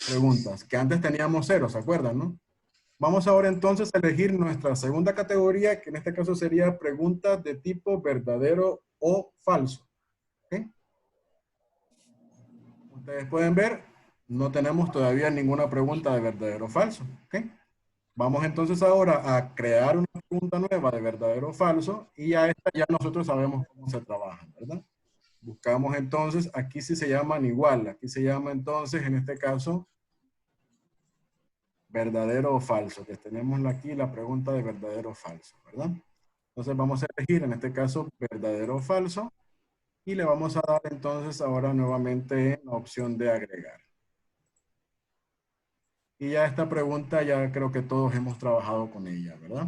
preguntas, que antes teníamos 0, ¿se acuerdan, no? Vamos ahora entonces a elegir nuestra segunda categoría, que en este caso sería preguntas de tipo verdadero o falso. ¿Okay? Ustedes pueden ver, no tenemos todavía ninguna pregunta de verdadero o falso. ¿Okay? Vamos entonces ahora a crear una pregunta nueva de verdadero o falso y a esta ya nosotros sabemos cómo se trabaja, ¿verdad? Buscamos entonces, aquí sí se llaman igual, aquí se llama entonces en este caso verdadero o falso, que tenemos aquí la pregunta de verdadero o falso, ¿verdad? Entonces vamos a elegir en este caso verdadero o falso y le vamos a dar entonces ahora nuevamente la opción de agregar. Y ya esta pregunta ya creo que todos hemos trabajado con ella, ¿verdad?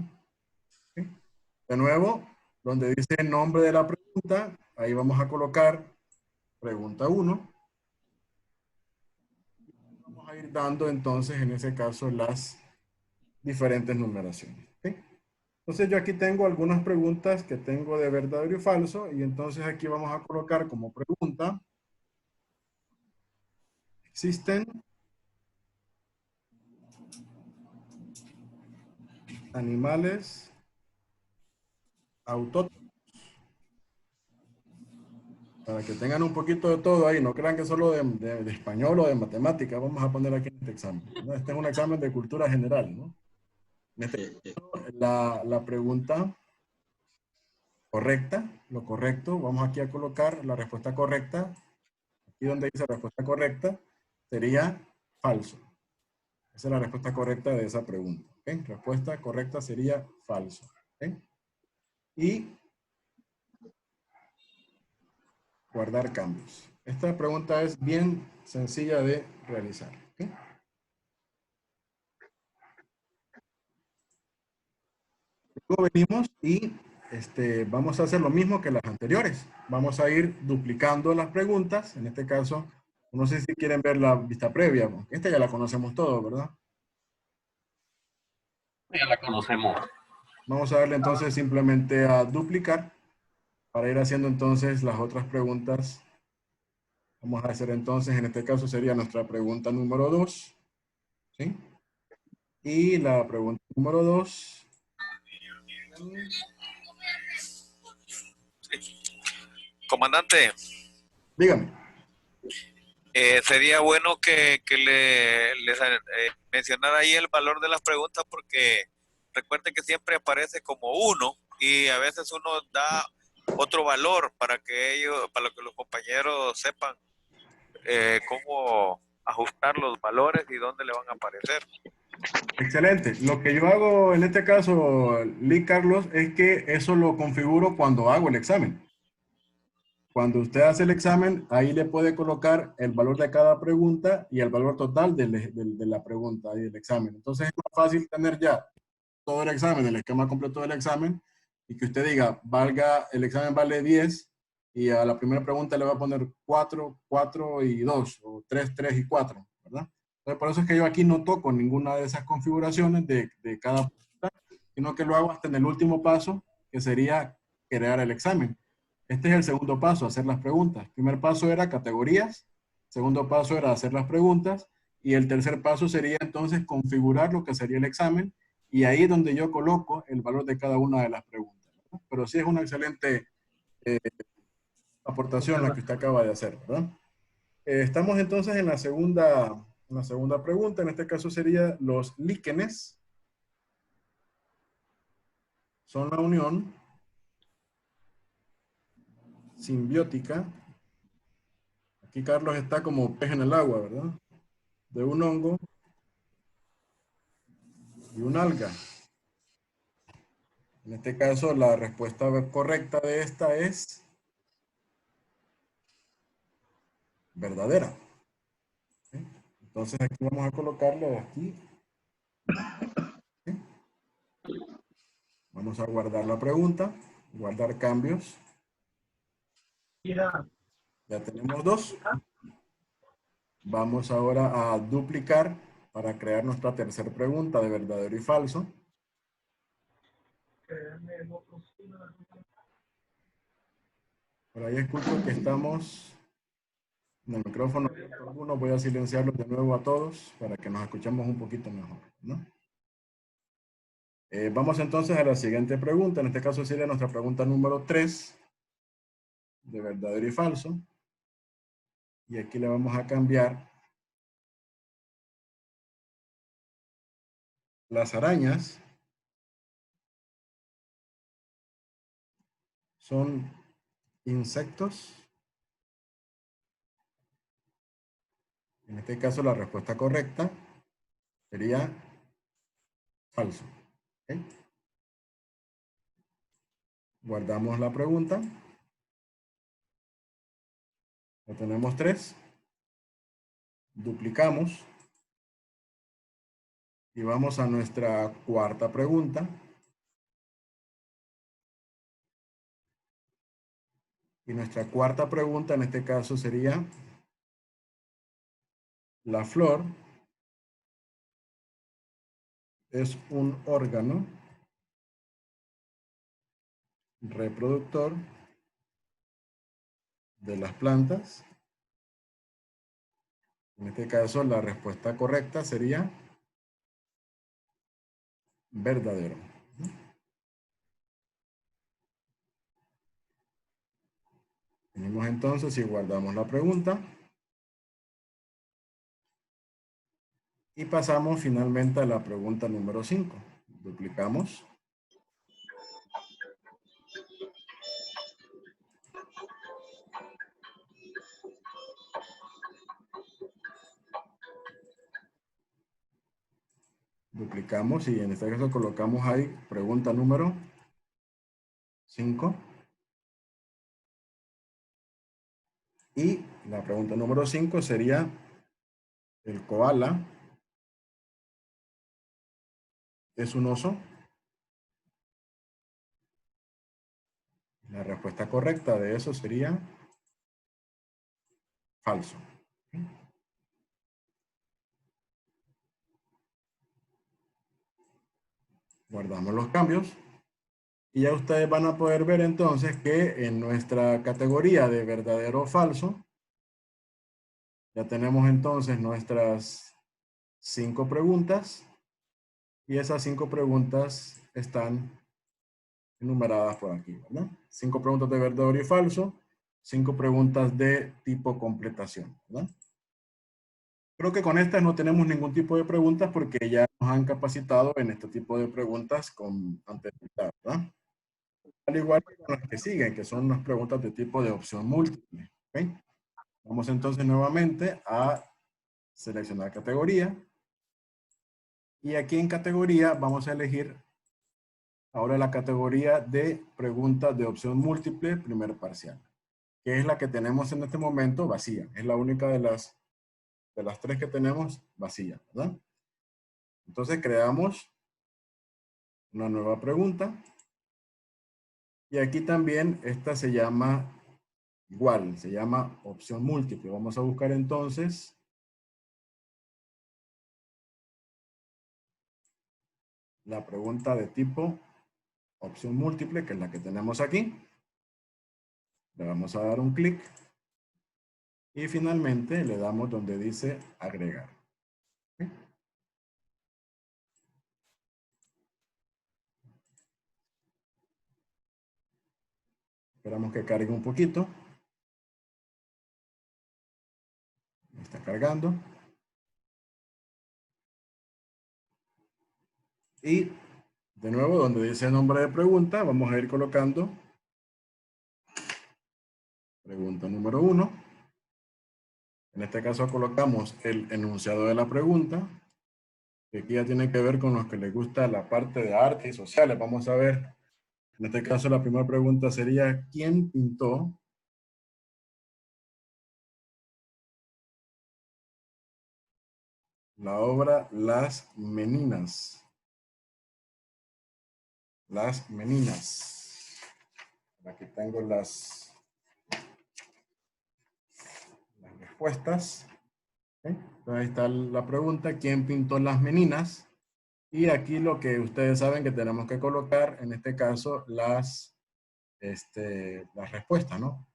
¿Sí? De nuevo, donde dice el nombre de la pregunta, ahí vamos a colocar pregunta 1. Vamos a ir dando entonces en ese caso las diferentes numeraciones. ¿Sí? Entonces yo aquí tengo algunas preguntas que tengo de verdadero y falso y entonces aquí vamos a colocar como pregunta: ¿existen animales autóctonos? Para que tengan un poquito de todo ahí, no crean que solo de español o de matemáticas vamos a poner aquí en este examen, ¿no? Este es un examen de cultura general, ¿no? En este caso, la pregunta correcta, lo correcto, vamos aquí a colocar la respuesta correcta. Aquí donde dice respuesta correcta, sería falso. Esa es la respuesta correcta de esa pregunta. ¿Okay? Respuesta correcta sería falso. ¿Okay? Y guardar cambios. Esta pregunta es bien sencilla de realizar. ¿Okay? Luego venimos y vamos a hacer lo mismo que las anteriores. Vamos a ir duplicando las preguntas. En este caso, no sé si quieren ver la vista previa. Esta ya la conocemos todos, ¿verdad? Ya la conocemos. Vamos a darle entonces simplemente a duplicar para ir haciendo entonces las otras preguntas. Vamos a hacer entonces, en este caso sería nuestra pregunta número 2. ¿Sí? Y la pregunta número 2. Comandante, Dígame. sería bueno que les mencionara ahí el valor de las preguntas, porque recuerde que siempre aparece como 1 y a veces uno da otro valor para que los compañeros sepan cómo ajustar los valores y dónde le van a aparecer. Excelente. Lo que yo hago en este caso, Lee Carlos, es que eso lo configuro cuando hago el examen. Cuando usted hace el examen, ahí le puede colocar el valor de cada pregunta y el valor total de la pregunta y del examen. Entonces es más fácil tener ya todo el examen, el esquema completo del examen, y que usted diga, el examen vale 10, y a la primera pregunta le va a poner 4, 4 y 2, o 3, 3 y 4, ¿verdad? Entonces, por eso es que yo aquí no toco ninguna de esas configuraciones de cada pregunta, sino que lo hago hasta en el último paso, que sería crear el examen. Este es el segundo paso, hacer las preguntas. El primer paso era categorías, segundo paso era hacer las preguntas, y el tercer paso sería entonces configurar lo que sería el examen, y ahí es donde yo coloco el valor de cada una de las preguntas, ¿verdad? Pero sí es una excelente aportación la que usted acaba de hacer, ¿verdad? Estamos entonces en la segunda pregunta. En este caso sería los líquenes son la unión simbiótica. Aquí Carlos está como pez en el agua, ¿verdad? De un hongo y una alga. En este caso, la respuesta correcta de esta es verdadera. ¿Sí? Entonces aquí vamos a colocarle aquí. ¿Sí? Vamos a guardar la pregunta, guardar cambios. Ya. Ya tenemos 2. Vamos ahora a duplicar para crear nuestra tercera pregunta de verdadero y falso. Por ahí escucho que estamos en el micrófono. Algunos voy a silenciarlos de nuevo a todos para que nos escuchemos un poquito mejor, ¿no? Vamos entonces a la siguiente pregunta. En este caso sería nuestra pregunta número 3 de verdadero y falso. Y aquí le vamos a cambiar. Las arañas son insectos. En este caso la respuesta correcta sería falso. ¿Okay? Guardamos la pregunta. Ya tenemos 3. Duplicamos. Y vamos a nuestra cuarta pregunta. Y nuestra cuarta pregunta en este caso sería: la flor es un órgano reproductor de las plantas. En este caso la respuesta correcta sería verdadero. Venimos entonces y guardamos la pregunta. Y pasamos finalmente a la pregunta número 5. Duplicamos. Duplicamos y en este caso colocamos ahí pregunta número 5. Y la pregunta número 5 sería: ¿el koala es un oso? La respuesta correcta de eso sería falso. Guardamos los cambios. Y ya ustedes van a poder ver entonces que en nuestra categoría de verdadero o falso, ya tenemos entonces nuestras 5 preguntas. Y esas 5 preguntas están enumeradas por aquí, ¿verdad? 5 preguntas de verdadero y falso, 5 preguntas de tipo completación, ¿verdad? Creo que con estas no tenemos ningún tipo de preguntas porque ya nos han capacitado en este tipo de preguntas con anterioridad, ¿verdad? Al igual que con las que siguen, que son las preguntas de tipo de opción múltiple, ¿ok? Vamos entonces nuevamente a seleccionar categoría. Y aquí en categoría vamos a elegir ahora la categoría de preguntas de opción múltiple, primer parcial, que es la que tenemos en este momento vacía. Es la única de las 3 que tenemos vacía, ¿verdad? Entonces creamos una nueva pregunta. Y aquí también esta se llama igual, se llama opción múltiple. Vamos a buscar entonces la pregunta de tipo opción múltiple, que es la que tenemos aquí. Le vamos a dar un clic. Y finalmente le damos donde dice agregar. ¿Okay? Esperamos que cargue un poquito. Está cargando. Y de nuevo, donde dice nombre de pregunta, vamos a ir colocando pregunta número 1. En este caso colocamos el enunciado de la pregunta, que aquí ya tiene que ver con los que les gusta la parte de arte y sociales. Vamos a ver, en este caso la primera pregunta sería, ¿quién pintó la obra Las Meninas? Las Meninas. Aquí tengo las respuestas. ¿Okay? Entonces ahí está la pregunta, ¿quién pintó Las Meninas? Y aquí lo que ustedes saben que tenemos que colocar, en este caso, las respuestas, ¿no?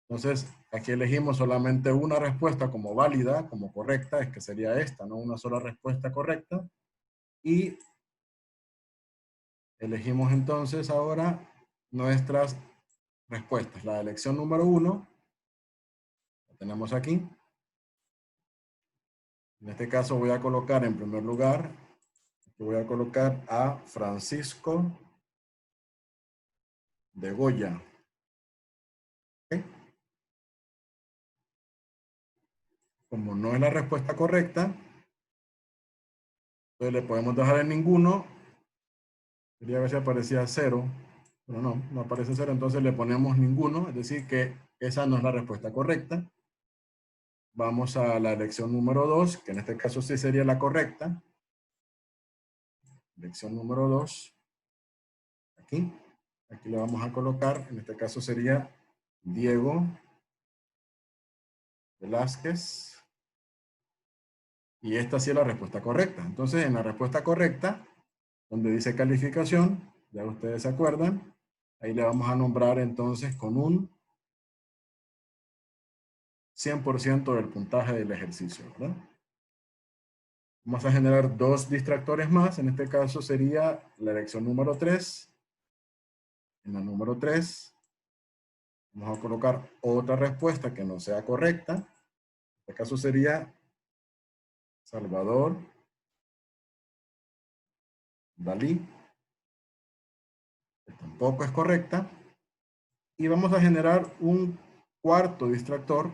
Entonces, aquí elegimos solamente una respuesta como válida, como correcta, es que sería esta, ¿no? Una sola respuesta correcta. Y elegimos entonces ahora nuestras respuestas. La elección número 1, la tenemos aquí. En este caso voy a colocar en primer lugar, voy a colocar a Francisco de Goya. ¿Okay? Como no es la respuesta correcta, entonces le podemos dejar en ninguno. Quería ver si aparecía 0, pero no aparece 0, entonces le ponemos ninguno, es decir que esa no es la respuesta correcta. Vamos a la elección número 2, que en este caso sí sería la correcta. Elección número 2. Aquí le vamos a colocar, en este caso sería Diego Velázquez. Y esta sí es la respuesta correcta. Entonces, en la respuesta correcta, donde dice calificación, ya ustedes se acuerdan, ahí le vamos a nombrar entonces con un 100% del puntaje del ejercicio, ¿verdad? Vamos a generar 2 distractores más. En este caso sería la elección número 3. En la número 3 vamos a colocar otra respuesta que no sea correcta. En este caso sería Salvador Dalí, que tampoco es correcta. Y vamos a generar un cuarto distractor.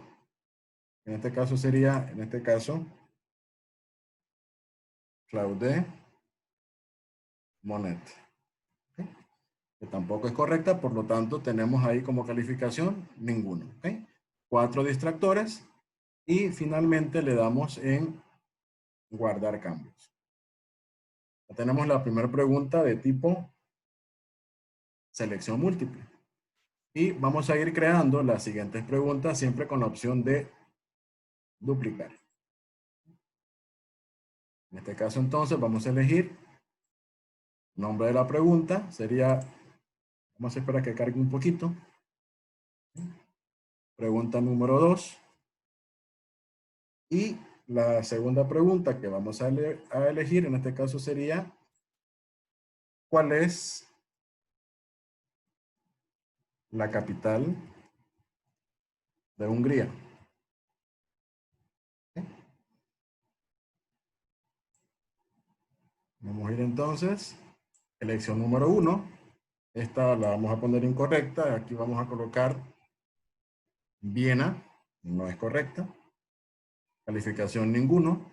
En este caso sería, Claude Monet. ¿Okay? Que tampoco es correcta, por lo tanto tenemos ahí como calificación ninguno. ¿Okay? 4 distractores y finalmente le damos en guardar cambios. Ya tenemos la primera pregunta de tipo selección múltiple. Y vamos a ir creando las siguientes preguntas siempre con la opción de duplicar. En este caso entonces vamos a elegir Nombre de la pregunta sería, vamos a esperar que cargue un poquito. Pregunta número 2. Y la segunda pregunta que vamos a elegir en este caso sería, ¿cuál es la capital de Hungría? Vamos a ir entonces, elección número 1. Esta la vamos a poner incorrecta. Aquí vamos a colocar Viena, no es correcta. Calificación ninguno.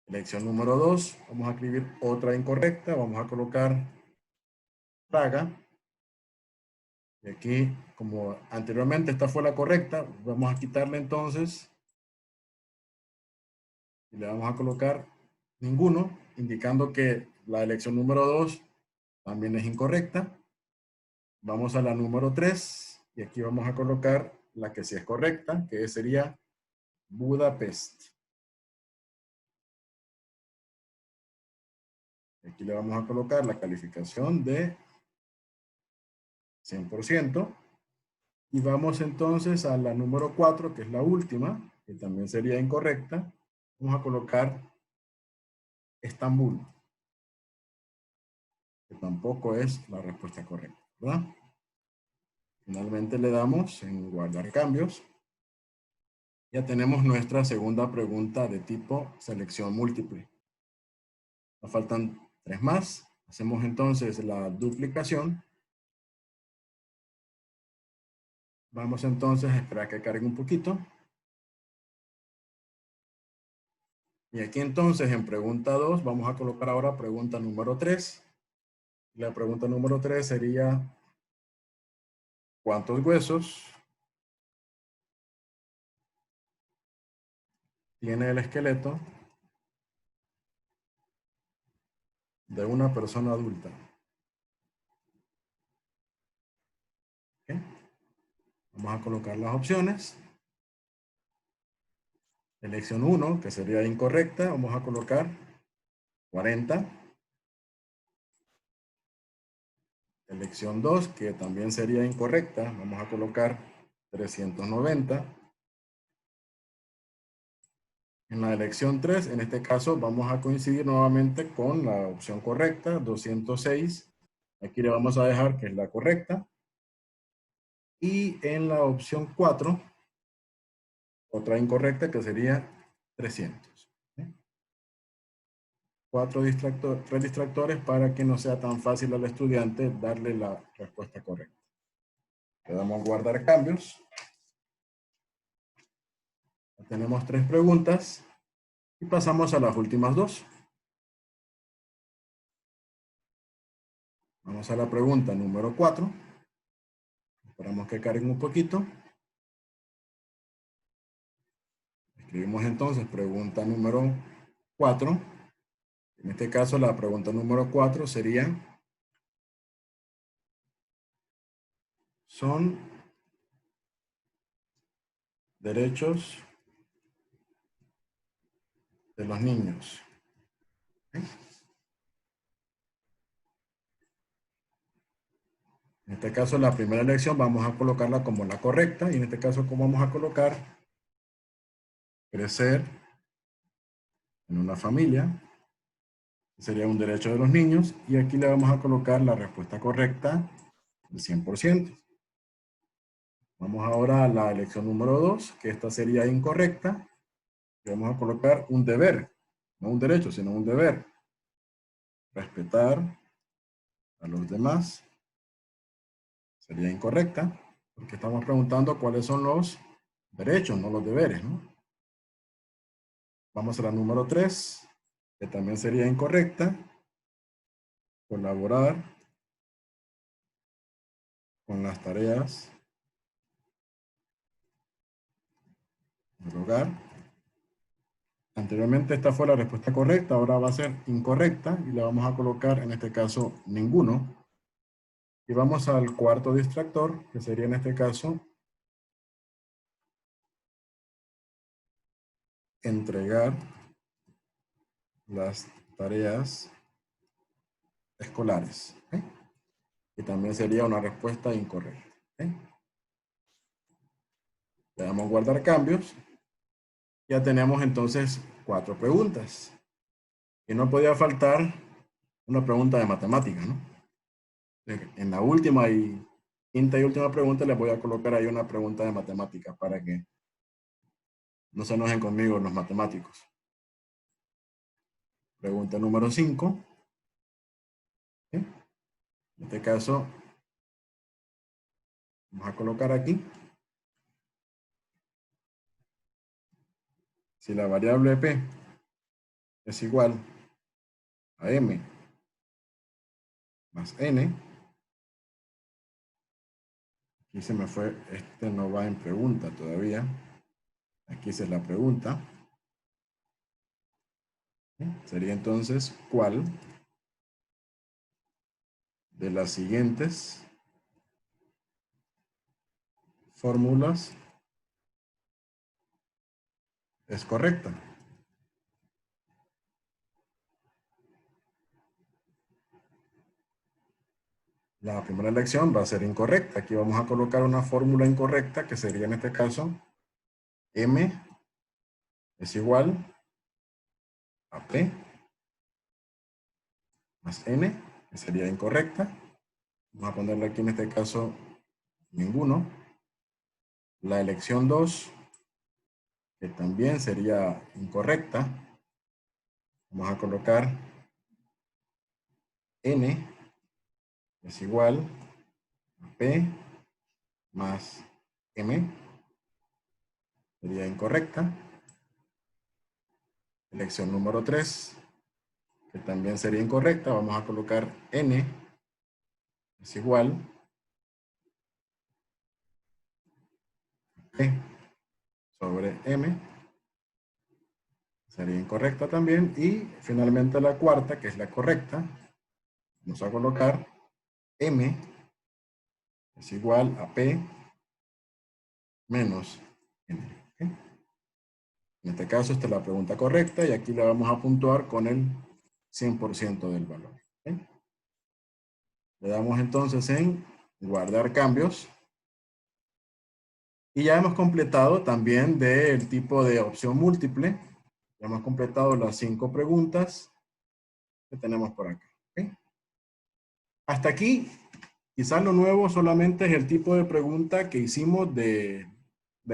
Elección número 2, vamos a escribir otra incorrecta. Vamos a colocar Praga. Y aquí, como anteriormente esta fue la correcta, vamos a quitarle entonces y le vamos a colocar ninguno, indicando que la elección número 2 también es incorrecta. Vamos a la número 3 y aquí vamos a colocar la que sí es correcta, que sería Budapest. Aquí le vamos a colocar la calificación de 100%. Y vamos entonces a la número 4, que es la última, que también sería incorrecta. Vamos a colocar Estambul, que tampoco es la respuesta correcta, ¿verdad? Finalmente le damos en guardar cambios. Ya tenemos nuestra segunda pregunta de tipo selección múltiple. Nos faltan 3 más. Hacemos entonces la duplicación. Vamos entonces a esperar que cargue un poquito. Y aquí entonces en pregunta 2 vamos a colocar ahora pregunta número 3. La pregunta número 3 sería, ¿cuántos huesos tiene el esqueleto de una persona adulta? ¿Okay? Vamos a colocar las opciones. Elección 1, que sería incorrecta, vamos a colocar 40. Elección 2, que también sería incorrecta, vamos a colocar 390. En la elección 3, en este caso, vamos a coincidir nuevamente con la opción correcta, 206. Aquí le vamos a dejar que es la correcta. Y en la opción 4, otra incorrecta que sería 300. ¿Sí? 3 distractores para que no sea tan fácil al estudiante darle la respuesta correcta. Le damos a guardar cambios. Tenemos 3 preguntas y pasamos a las últimas 2. Vamos a la pregunta número 4. Esperamos que carguen un poquito. Escribimos entonces pregunta número 4. En este caso la pregunta número 4 sería, son derechos de los niños. ¿Sí? En este caso, la primera elección vamos a colocarla como la correcta. Y en este caso, ¿cómo vamos a colocar? Crecer en una familia. Sería un derecho de los niños. Y aquí le vamos a colocar la respuesta correcta del 100%. Vamos ahora a la elección número 2, que esta sería incorrecta. Y vamos a colocar un deber. No un derecho, sino un deber. Respetar a los demás. Sería incorrecta, porque estamos preguntando cuáles son los derechos, no los deberes, ¿no? Vamos a la número 3, que también sería incorrecta. Colaborar con las tareas del hogar. Anteriormente esta fue la respuesta correcta, ahora va a ser incorrecta y le vamos a colocar en este caso ninguno. Y vamos al cuarto distractor, que sería en este caso entregar las tareas escolares. ¿Ok? Y también sería una respuesta incorrecta. ¿Ok? Le damos guardar cambios. Ya tenemos entonces 4 preguntas. Y no podía faltar una pregunta de matemática, ¿no? En la última y quinta y última pregunta les voy a colocar ahí una pregunta de matemáticas para que no se enojen conmigo los matemáticos. Pregunta número 5. ¿Sí? En este caso, vamos a colocar aquí. Si la variable P es igual a M más N, aquí se me fue, este no va en pregunta todavía. Aquí se la pregunta. ¿Sí? Sería entonces, ¿cuál de las siguientes fórmulas es correcta? La primera elección va a ser incorrecta. Aquí vamos a colocar una fórmula incorrecta que sería en este caso M es igual a P más N, que sería incorrecta. Vamos a ponerle aquí en este caso ninguno. La elección 2, que también sería incorrecta. Vamos a colocar N es igual a P más M. Sería incorrecta. Elección número 3, que también sería incorrecta. Vamos a colocar N es igual a P sobre M. Sería incorrecta también. Y finalmente la cuarta, que es la correcta, vamos a colocar M es igual a P menos N. ¿Okay? En este caso, esta es la pregunta correcta y aquí la vamos a puntuar con el 100% del valor. ¿Okay? Le damos entonces en guardar cambios. Y ya hemos completado también del tipo de opción múltiple. Ya hemos completado las 5 preguntas que tenemos por acá. ¿Okay? Hasta aquí, quizás lo nuevo solamente es el tipo de pregunta que hicimos de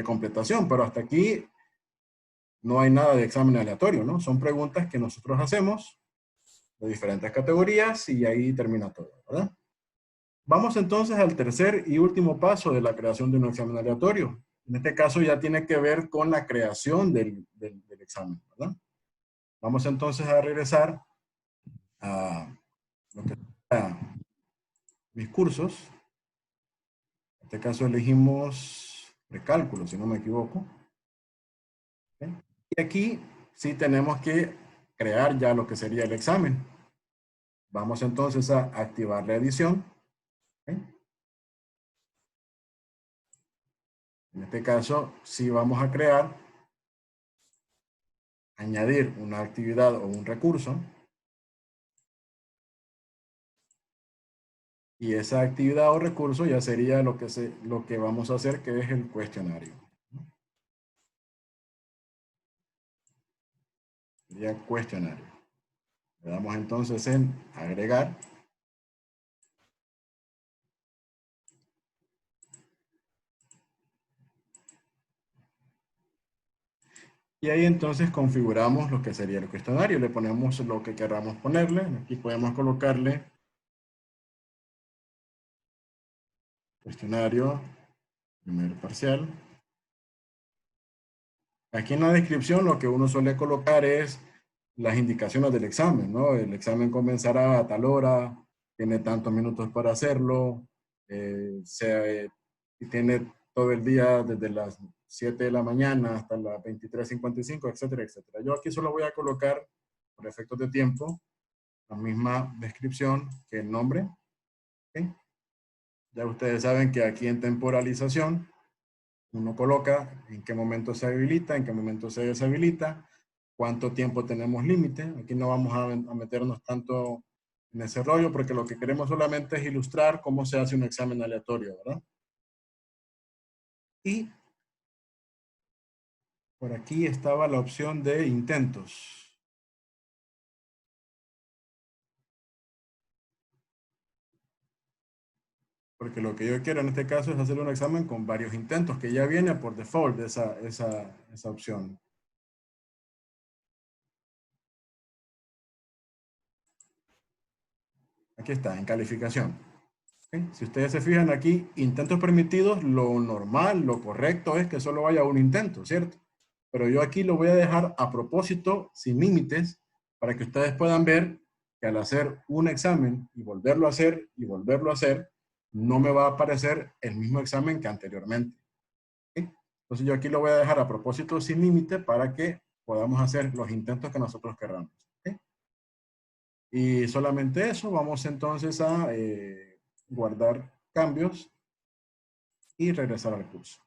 completación, pero hasta aquí no hay nada de examen aleatorio, ¿no? Son preguntas que nosotros hacemos de diferentes categorías y ahí termina todo, ¿verdad? Vamos entonces al tercer y último paso de la creación de un examen aleatorio. En este caso ya tiene que ver con la creación del examen, ¿verdad? Vamos entonces a regresar a lo que sea mis cursos. En este caso elegimos precálculo, si no me equivoco. ¿Okay? Y aquí sí tenemos que crear ya lo que sería el examen. Vamos entonces a activar la edición. ¿Okay? En este caso, sí vamos a crear, añadir una actividad o un recurso. Y esa actividad o recurso ya sería lo que vamos a hacer, que es el cuestionario. Sería cuestionario. Le damos entonces en agregar. Y ahí entonces configuramos lo que sería el cuestionario. Le ponemos lo que queramos ponerle. Aquí podemos colocarle cuestionario, primer parcial. Aquí en la descripción lo que uno suele colocar es las indicaciones del examen, ¿no? El examen comenzará a tal hora, tiene tantos minutos para hacerlo, y tiene todo el día desde las 7 de la mañana hasta las 23:55, etcétera, etcétera. Yo aquí solo voy a colocar, por efectos de tiempo, la misma descripción que el nombre. ¿Okay? Ya ustedes saben que aquí en temporalización, uno coloca en qué momento se habilita, en qué momento se deshabilita, cuánto tiempo tenemos límite. Aquí no vamos a meternos tanto en ese rollo, porque lo que queremos solamente es ilustrar cómo se hace un examen aleatorio, ¿verdad? Y por aquí estaba la opción de intentos. Porque lo que yo quiero en este caso es hacer un examen con varios intentos, que ya viene por default de esa opción. Aquí está, en calificación. ¿Okay? Si ustedes se fijan aquí, intentos permitidos, lo normal, lo correcto es que solo vaya un intento, ¿cierto? Pero yo aquí lo voy a dejar a propósito, sin límites, para que ustedes puedan ver que al hacer un examen y volverlo a hacer y volverlo a hacer, no me va a aparecer el mismo examen que anteriormente. ¿Okay? Entonces yo aquí lo voy a dejar a propósito sin límite para que podamos hacer los intentos que nosotros queramos. ¿Okay? Y solamente eso, vamos entonces a guardar cambios y regresar al curso.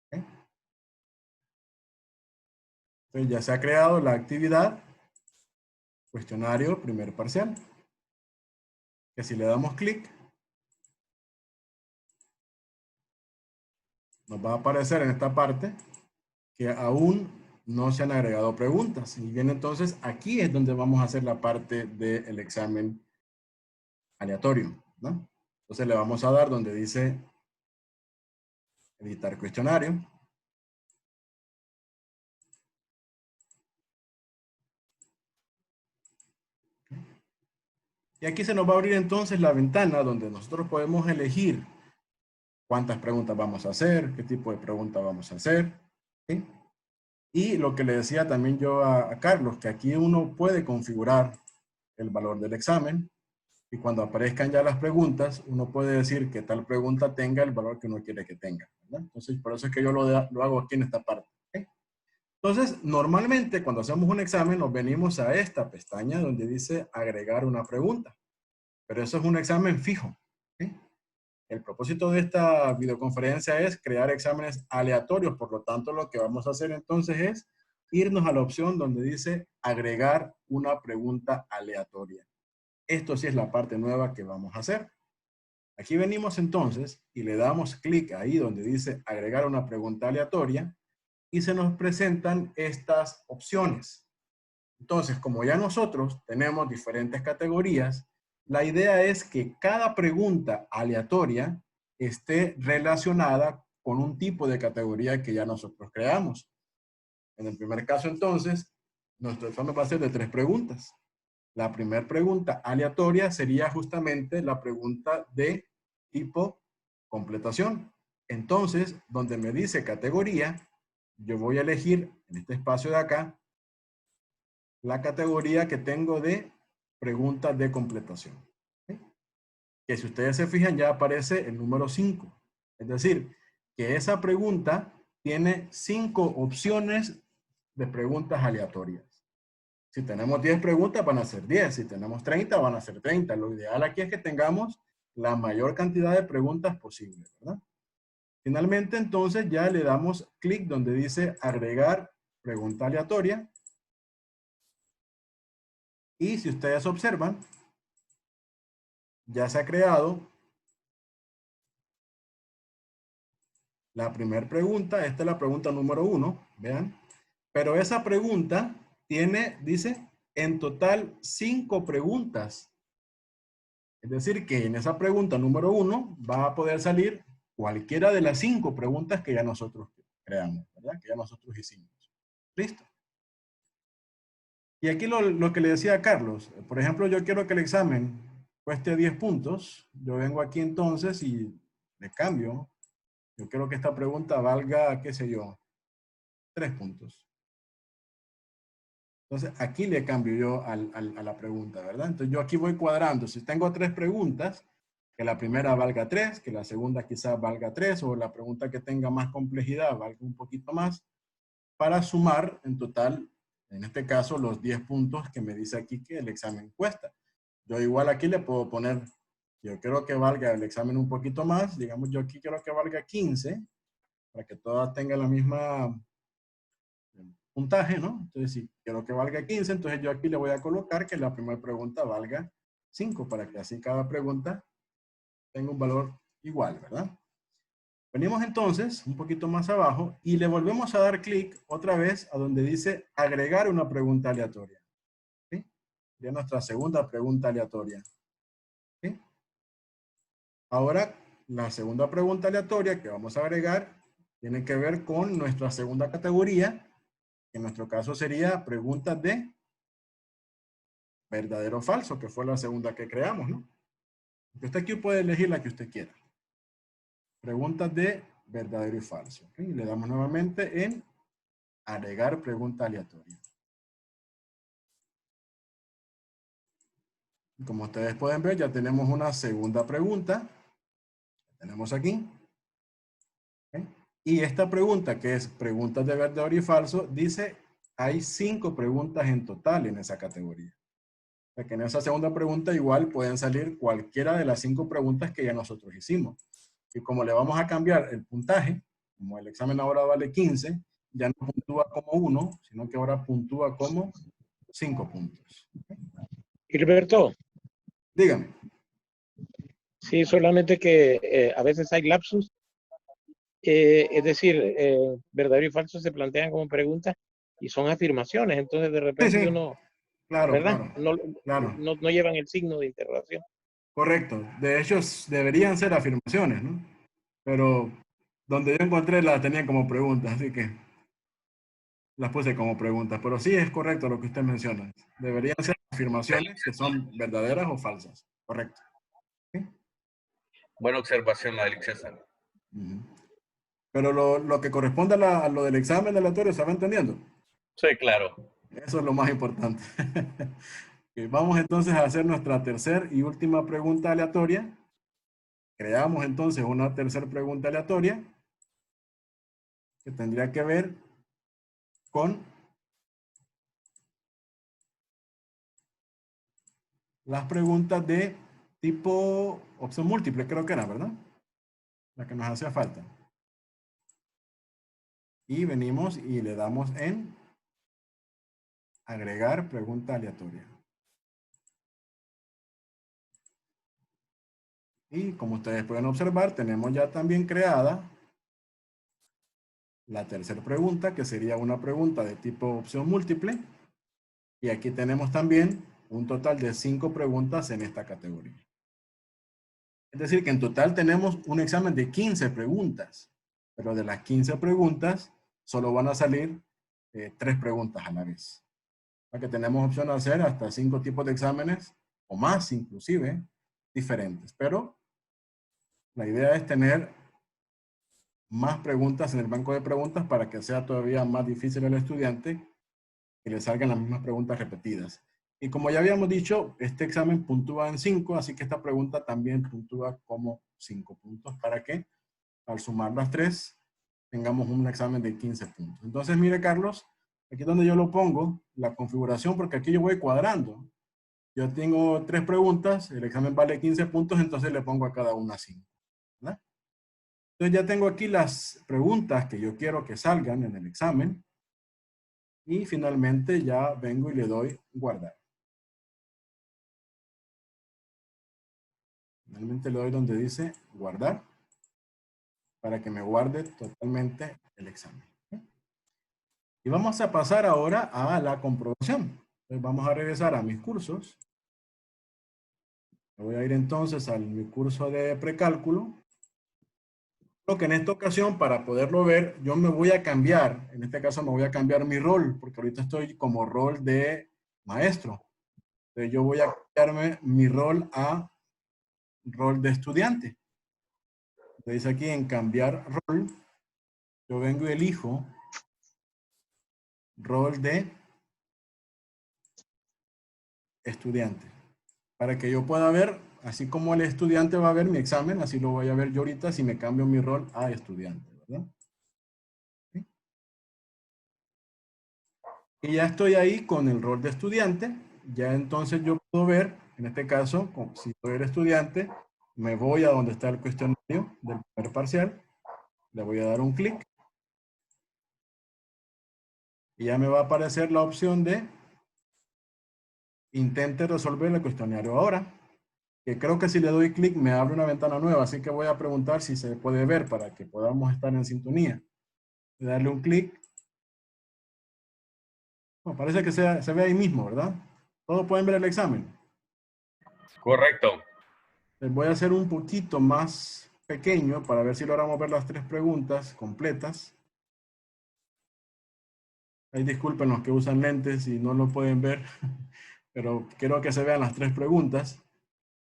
¿Okay? Entonces ya se ha creado la actividad cuestionario primer parcial, que si le damos clic, nos va a aparecer en esta parte que aún no se han agregado preguntas. Y bien, entonces aquí es donde vamos a hacer la parte del examen aleatorio, ¿no? Entonces le vamos a dar donde dice editar cuestionario. Y aquí se nos va a abrir entonces la ventana donde nosotros podemos elegir cuántas preguntas vamos a hacer, qué tipo de preguntas vamos a hacer. ¿Sí? Y lo que le decía también yo a Carlos, que aquí uno puede configurar el valor del examen y cuando aparezcan ya las preguntas, uno puede decir que tal pregunta tenga el valor que uno quiere que tenga, ¿verdad? Entonces, por eso es que yo lo hago aquí en esta parte. ¿Okay? Entonces, normalmente cuando hacemos un examen nos venimos a esta pestaña donde dice agregar una pregunta. Pero eso es un examen fijo. ¿Okay? El propósito de esta videoconferencia es crear exámenes aleatorios. Por lo tanto, lo que vamos a hacer entonces es irnos a la opción donde dice agregar una pregunta aleatoria. Esto sí es la parte nueva que vamos a hacer. Aquí venimos entonces y le damos clic ahí donde dice agregar una pregunta aleatoria y se nos presentan estas opciones. Entonces, como ya nosotros tenemos diferentes categorías, la idea es que cada pregunta aleatoria esté relacionada con un tipo de categoría que ya nosotros creamos. En el primer caso, entonces, nuestro examen va a ser de 3 preguntas. La primera pregunta aleatoria sería justamente la pregunta de tipo completación. Entonces, donde me dice categoría, yo voy a elegir en este espacio de acá la categoría que tengo de preguntas de completación. ¿Sí? Que si ustedes se fijan ya aparece el número 5. Es decir, que esa pregunta tiene 5 opciones de preguntas aleatorias. Si tenemos 10 preguntas van a ser 10. Si tenemos 30 van a ser 30. Lo ideal aquí es que tengamos la mayor cantidad de preguntas posible, ¿verdad? Finalmente entonces ya le damos clic donde dice agregar pregunta aleatoria. Y si ustedes observan, ya se ha creado la primera pregunta. Esta es la pregunta número 1, vean. Pero esa pregunta tiene, dice, en total 5 preguntas. Es decir, que en esa pregunta número 1 va a poder salir cualquiera de las 5 preguntas que ya nosotros creamos, ¿verdad? Que ya nosotros hicimos. ¿Listo? Y aquí lo que le decía a Carlos, por ejemplo, yo quiero que el examen cueste 10 puntos. Yo vengo aquí entonces y le cambio. Yo quiero que esta pregunta valga, qué sé yo, 3 puntos. Entonces, aquí le cambio yo a la pregunta, ¿verdad? Entonces, yo aquí voy cuadrando. Si tengo 3 preguntas, que la primera valga 3, que la segunda quizás valga 3, o la pregunta que tenga más complejidad valga un poquito más, para sumar en total, en este caso, los 10 puntos que me dice aquí que el examen cuesta. Yo igual aquí le puedo poner, yo quiero que valga el examen un poquito más, digamos yo aquí quiero que valga 15, para que todas tengan la misma puntaje, ¿no? Entonces, si quiero que valga 15, entonces yo aquí le voy a colocar que la primera pregunta valga 5 para que así cada pregunta tenga un valor igual, ¿verdad? Venimos entonces un poquito más abajo y le volvemos a dar clic otra vez a donde dice agregar una pregunta aleatoria. ¿Sí? Ya nuestra segunda pregunta aleatoria. ¿Sí? Ahora, la segunda pregunta aleatoria que vamos a agregar tiene que ver con nuestra segunda categoría, que en nuestro caso sería preguntas de verdadero o falso, que fue la segunda que creamos, ¿no? Usted aquí puede elegir la que usted quiera. Preguntas de verdadero y falso. ¿Ok? Y le damos nuevamente en agregar pregunta aleatoria. Como ustedes pueden ver, ya tenemos una segunda pregunta. La tenemos aquí. ¿Ok? Y esta pregunta, que es preguntas de verdadero y falso, dice, hay 5 preguntas en total en esa categoría. O sea que en esa segunda pregunta igual pueden salir cualquiera de las 5 preguntas que ya nosotros hicimos. Y como le vamos a cambiar el puntaje, como el examen ahora vale 15, ya no puntúa como 1, sino que ahora puntúa como 5 puntos. Gilberto, Dígame. sí, solamente que a veces hay lapsus. Es decir, verdadero y falso se plantean como preguntas y son afirmaciones. Entonces, de repente Sí, uno, claro, ¿verdad? claro. No llevan el signo de interrogación. Correcto. De hecho, deberían ser afirmaciones, ¿no? Pero donde yo encontré las tenían como preguntas, así que las puse como preguntas. Pero sí es correcto lo que usted menciona. Deberían ser afirmaciones que son verdaderas o falsas. Correcto. ¿Sí? Buena observación la del César. Pero lo que corresponde a lo del examen aleatorio, ¿se va entendiendo? Sí, claro. Eso es lo más importante. Vamos entonces a hacer nuestra tercera y última pregunta aleatoria. Creamos entonces una tercera pregunta aleatoria que tendría que ver con las preguntas de tipo opción múltiple, creo que era, ¿verdad? La que nos hacía falta. Y venimos y le damos en agregar pregunta aleatoria. Y como ustedes pueden observar, tenemos ya también creada la tercera pregunta, que sería una pregunta de tipo opción múltiple. Y aquí tenemos también un total de 5 preguntas en esta categoría. Es decir, que en total tenemos un examen de 15 preguntas. Pero de las 15 preguntas, solo van a salir 3 preguntas a la vez. O sea que tenemos opción de hacer hasta 5 tipos de exámenes, o más inclusive, diferentes. Pero la idea es tener más preguntas en el banco de preguntas para que sea todavía más difícil al estudiante que le salgan las mismas preguntas repetidas. Y como ya habíamos dicho, este examen puntúa en 5, así que esta pregunta también puntúa como 5 puntos para que al sumar las 3 tengamos un examen de 15 puntos. Entonces, mire, Carlos, aquí es donde yo lo pongo, la configuración, porque aquí yo voy cuadrando. Yo tengo 3 preguntas, el examen vale 15 puntos, entonces le pongo a cada una 5. ¿Verdad? Entonces ya tengo aquí las preguntas que yo quiero que salgan en el examen. Y finalmente ya vengo y le doy guardar. Finalmente le doy donde dice guardar para que me guarde totalmente el examen. Y vamos a pasar ahora a la comprobación. Entonces vamos a regresar a mis cursos. Me voy a ir entonces a mi curso de precálculo. Lo que en esta ocasión, para poderlo ver, yo me voy a cambiar. En este caso me voy a cambiar mi rol, porque ahorita estoy como rol de maestro. Entonces yo voy a cambiarme mi rol a rol de estudiante. Entonces aquí en cambiar rol, yo vengo y elijo rol de estudiante. Para que yo pueda ver, así como el estudiante va a ver mi examen, así lo voy a ver yo ahorita si me cambio mi rol a estudiante, ¿verdad? ¿Sí? Y ya estoy ahí con el rol de estudiante. Ya entonces yo puedo ver, en este caso, si soy el estudiante, me voy a donde está el cuestionario del primer parcial. Le voy a dar un clic. Y ya me va a aparecer la opción de intente resolver el cuestionario ahora. que creo que si le doy clic me abre una ventana nueva, así que voy a preguntar si se puede ver para que podamos estar en sintonía. Voy a darle un clic. Bueno, parece que se ve ahí mismo, ¿verdad? Todos pueden ver el examen. Correcto. Les voy a hacer un poquito más pequeño para ver si logramos ver las 3 preguntas completas. Ahí disculpen los que usan lentes y no lo pueden ver, pero quiero que se vean las 3 preguntas.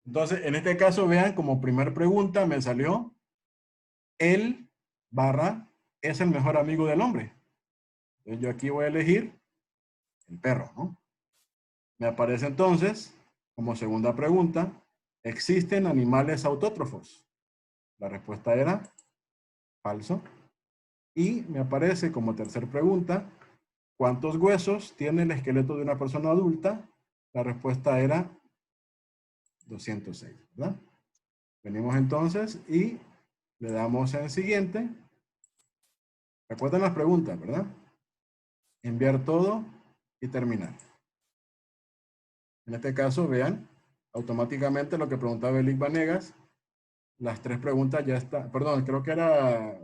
Entonces, en este caso, vean como primer pregunta me salió el barra es el mejor amigo del hombre. Entonces, yo aquí voy a elegir el perro, ¿no? Me aparece entonces, como segunda pregunta, ¿existen animales autótrofos? La respuesta era falso. Y me aparece como tercera pregunta, ¿cuántos huesos tiene el esqueleto de una persona adulta? La respuesta era 206, ¿verdad? Venimos entonces y le damos en siguiente. Recuerden las preguntas, ¿verdad? Enviar todo y terminar. En este caso, vean, automáticamente lo que preguntaba Elic Vanegas, las 3 preguntas ya están, perdón, creo que era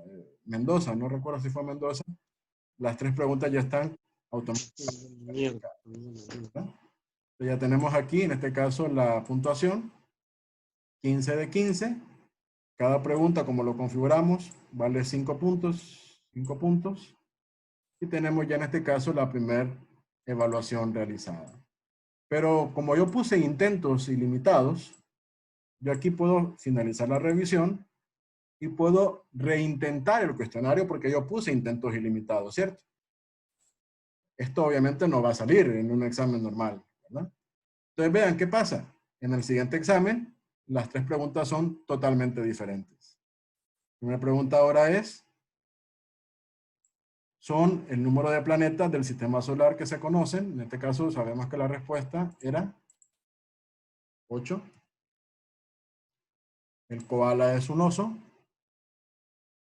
Mendoza, no recuerdo si fue Mendoza, las 3 preguntas ya están automáticamente. Ya tenemos aquí, en este caso, la puntuación, 15 de 15. Cada pregunta, como lo configuramos, vale 5 puntos, 5 puntos. Y tenemos ya en este caso la primera evaluación realizada. Pero como yo puse intentos ilimitados, yo aquí puedo finalizar la revisión y puedo reintentar el cuestionario porque yo puse intentos ilimitados, ¿cierto? Esto obviamente no va a salir en un examen normal, ¿verdad? Entonces vean qué pasa. En el siguiente examen, las 3 preguntas son totalmente diferentes. La primera pregunta ahora es, son el número de planetas del sistema solar que se conocen. En este caso sabemos que la respuesta era 8. El koala es un oso.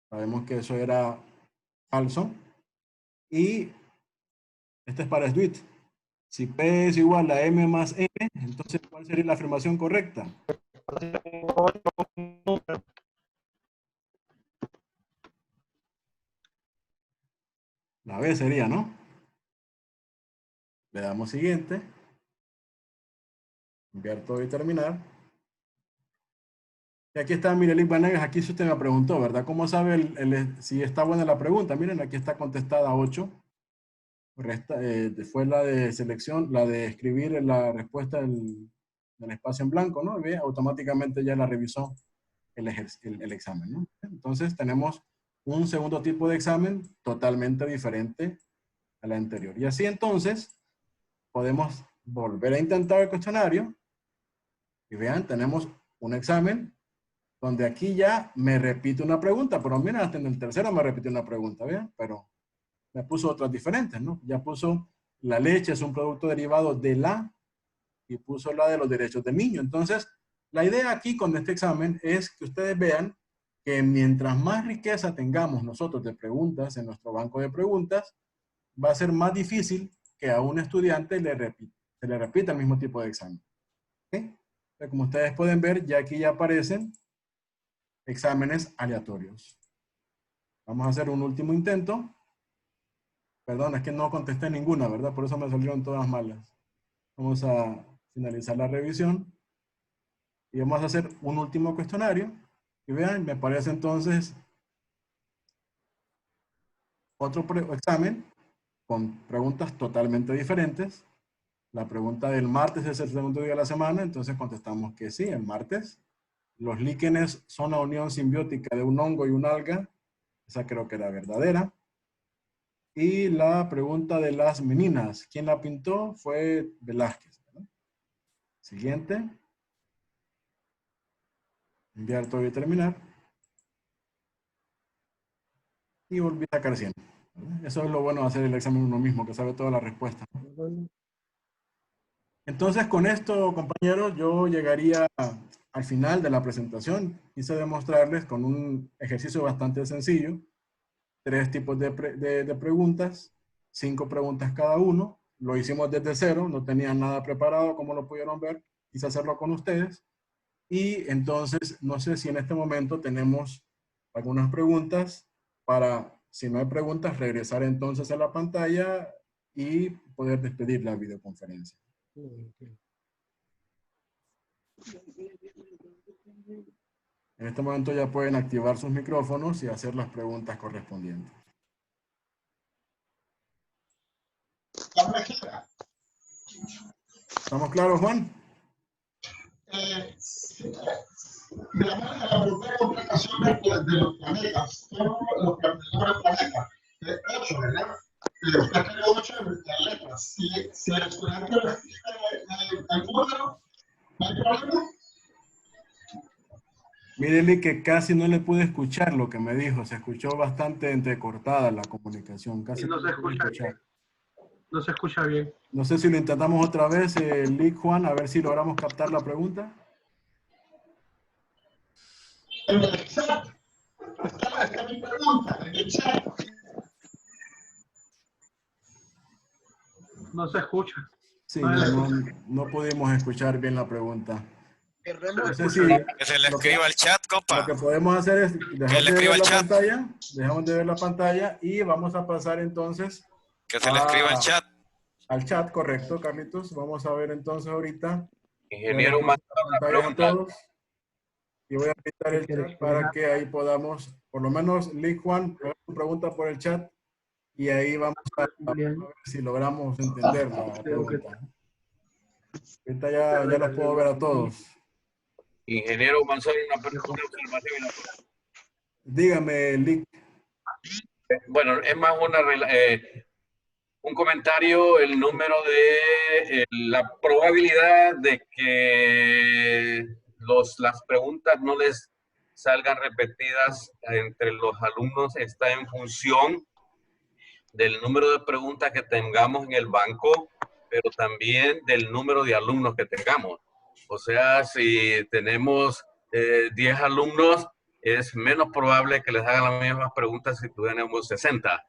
Sabemos que eso era falso. Y este es para Sweet. Si P es igual a M más N, entonces ¿cuál sería la afirmación correcta? La B sería, ¿no? Le damos siguiente. Enviar todo y terminar. Y aquí está, mire, Elic Vanegas, aquí si usted me preguntó, ¿verdad? ¿Cómo sabe si está buena la pregunta? Miren, aquí está contestada 8. Fue la de selección, la de escribir la respuesta del espacio en blanco, ¿no? Y automáticamente ya la revisó el examen, ¿no? Entonces tenemos un segundo tipo de examen totalmente diferente a la anterior. Y así entonces podemos volver a intentar el cuestionario y vean, tenemos un examen donde aquí ya me repite una pregunta, pero miren, hasta en el tercero me repite una pregunta, ¿vean? Pero me puso otras diferentes, ¿no? Ya puso la leche es un producto derivado de la, y puso la de los derechos del niño. Entonces, la idea aquí con este examen es que ustedes vean que mientras más riqueza tengamos nosotros de preguntas en nuestro banco de preguntas, va a ser más difícil que a un estudiante se le repita el mismo tipo de examen. ¿Okay? Entonces, como ustedes pueden ver, ya aquí ya aparecen exámenes aleatorios. Vamos a hacer un último intento. Perdón, es que no contesté ninguna, ¿verdad? Por eso me salieron todas malas. Vamos a finalizar la revisión. Y vamos a hacer un último cuestionario. Y vean, me aparece entonces otro examen con preguntas totalmente diferentes. La pregunta del martes es el segundo día de la semana, entonces contestamos que sí, el martes. Los líquenes son la unión simbiótica de un hongo y una alga. Esa creo que era verdadera. Y la pregunta de las meninas. ¿Quién la pintó? Fue Velázquez, ¿verdad? Siguiente. Enviar todo y terminar. Y volví a sacar 100. ¿Verdad? Eso es lo bueno de hacer el examen uno mismo, que sabe todas las respuestas. Entonces, con esto, compañeros, yo llegaría al final de la presentación. Quise demostrarles con un ejercicio bastante sencillo 3 tipos de preguntas, 5 preguntas cada uno. Lo hicimos desde cero, no tenía nada preparado, como lo pudieron ver. Quise hacerlo con ustedes. Y entonces, no sé si en este momento tenemos algunas preguntas para, si no hay preguntas, regresar entonces a la pantalla y poder despedir la videoconferencia. En este momento ya pueden activar sus micrófonos y hacer las preguntas correspondientes. ¿Estamos claros, Juan? De la primera complicación de los planetas, son los planetas, 8, ¿verdad? Usted tiene 8 letras. Si el estudiante repite el número, ¿no hay problema? Mírele que casi no le pude escuchar lo que me dijo. Se escuchó bastante entrecortada la comunicación. Casi no se escucha bien. No se escucha bien. No sé si lo intentamos otra vez, Lick, Juan, a ver si logramos captar la pregunta. En el chat. Está mi pregunta, en el chat. No se escucha. Sí, no pudimos escuchar bien la pregunta. No sé si Que se le escriba al chat, compa. lo que podemos hacer es dejar de ver la pantalla, dejamos de ver la pantalla y vamos a pasar entonces que se le escriba al chat. Al chat, correcto, Carlitos. Vamos a ver entonces ahorita. Ingeniero, una pregunta. Todos, y voy a quitar el chat para que ahí podamos, por lo menos, Lick, Juan, haga tu pregunta por el chat y ahí vamos a ver si logramos entender la pregunta. Ahorita ya los puedo ver a todos. Ingeniero Manzoni, una observación. Dígame, Lick. Bueno, es más un comentario, el número de la probabilidad de que las preguntas no les salgan repetidas entre los alumnos está en función del número de preguntas que tengamos en el banco, pero también del número de alumnos que tengamos. O sea, si tenemos 10 alumnos, es menos probable que les hagan las mismas preguntas si tuviéramos 60,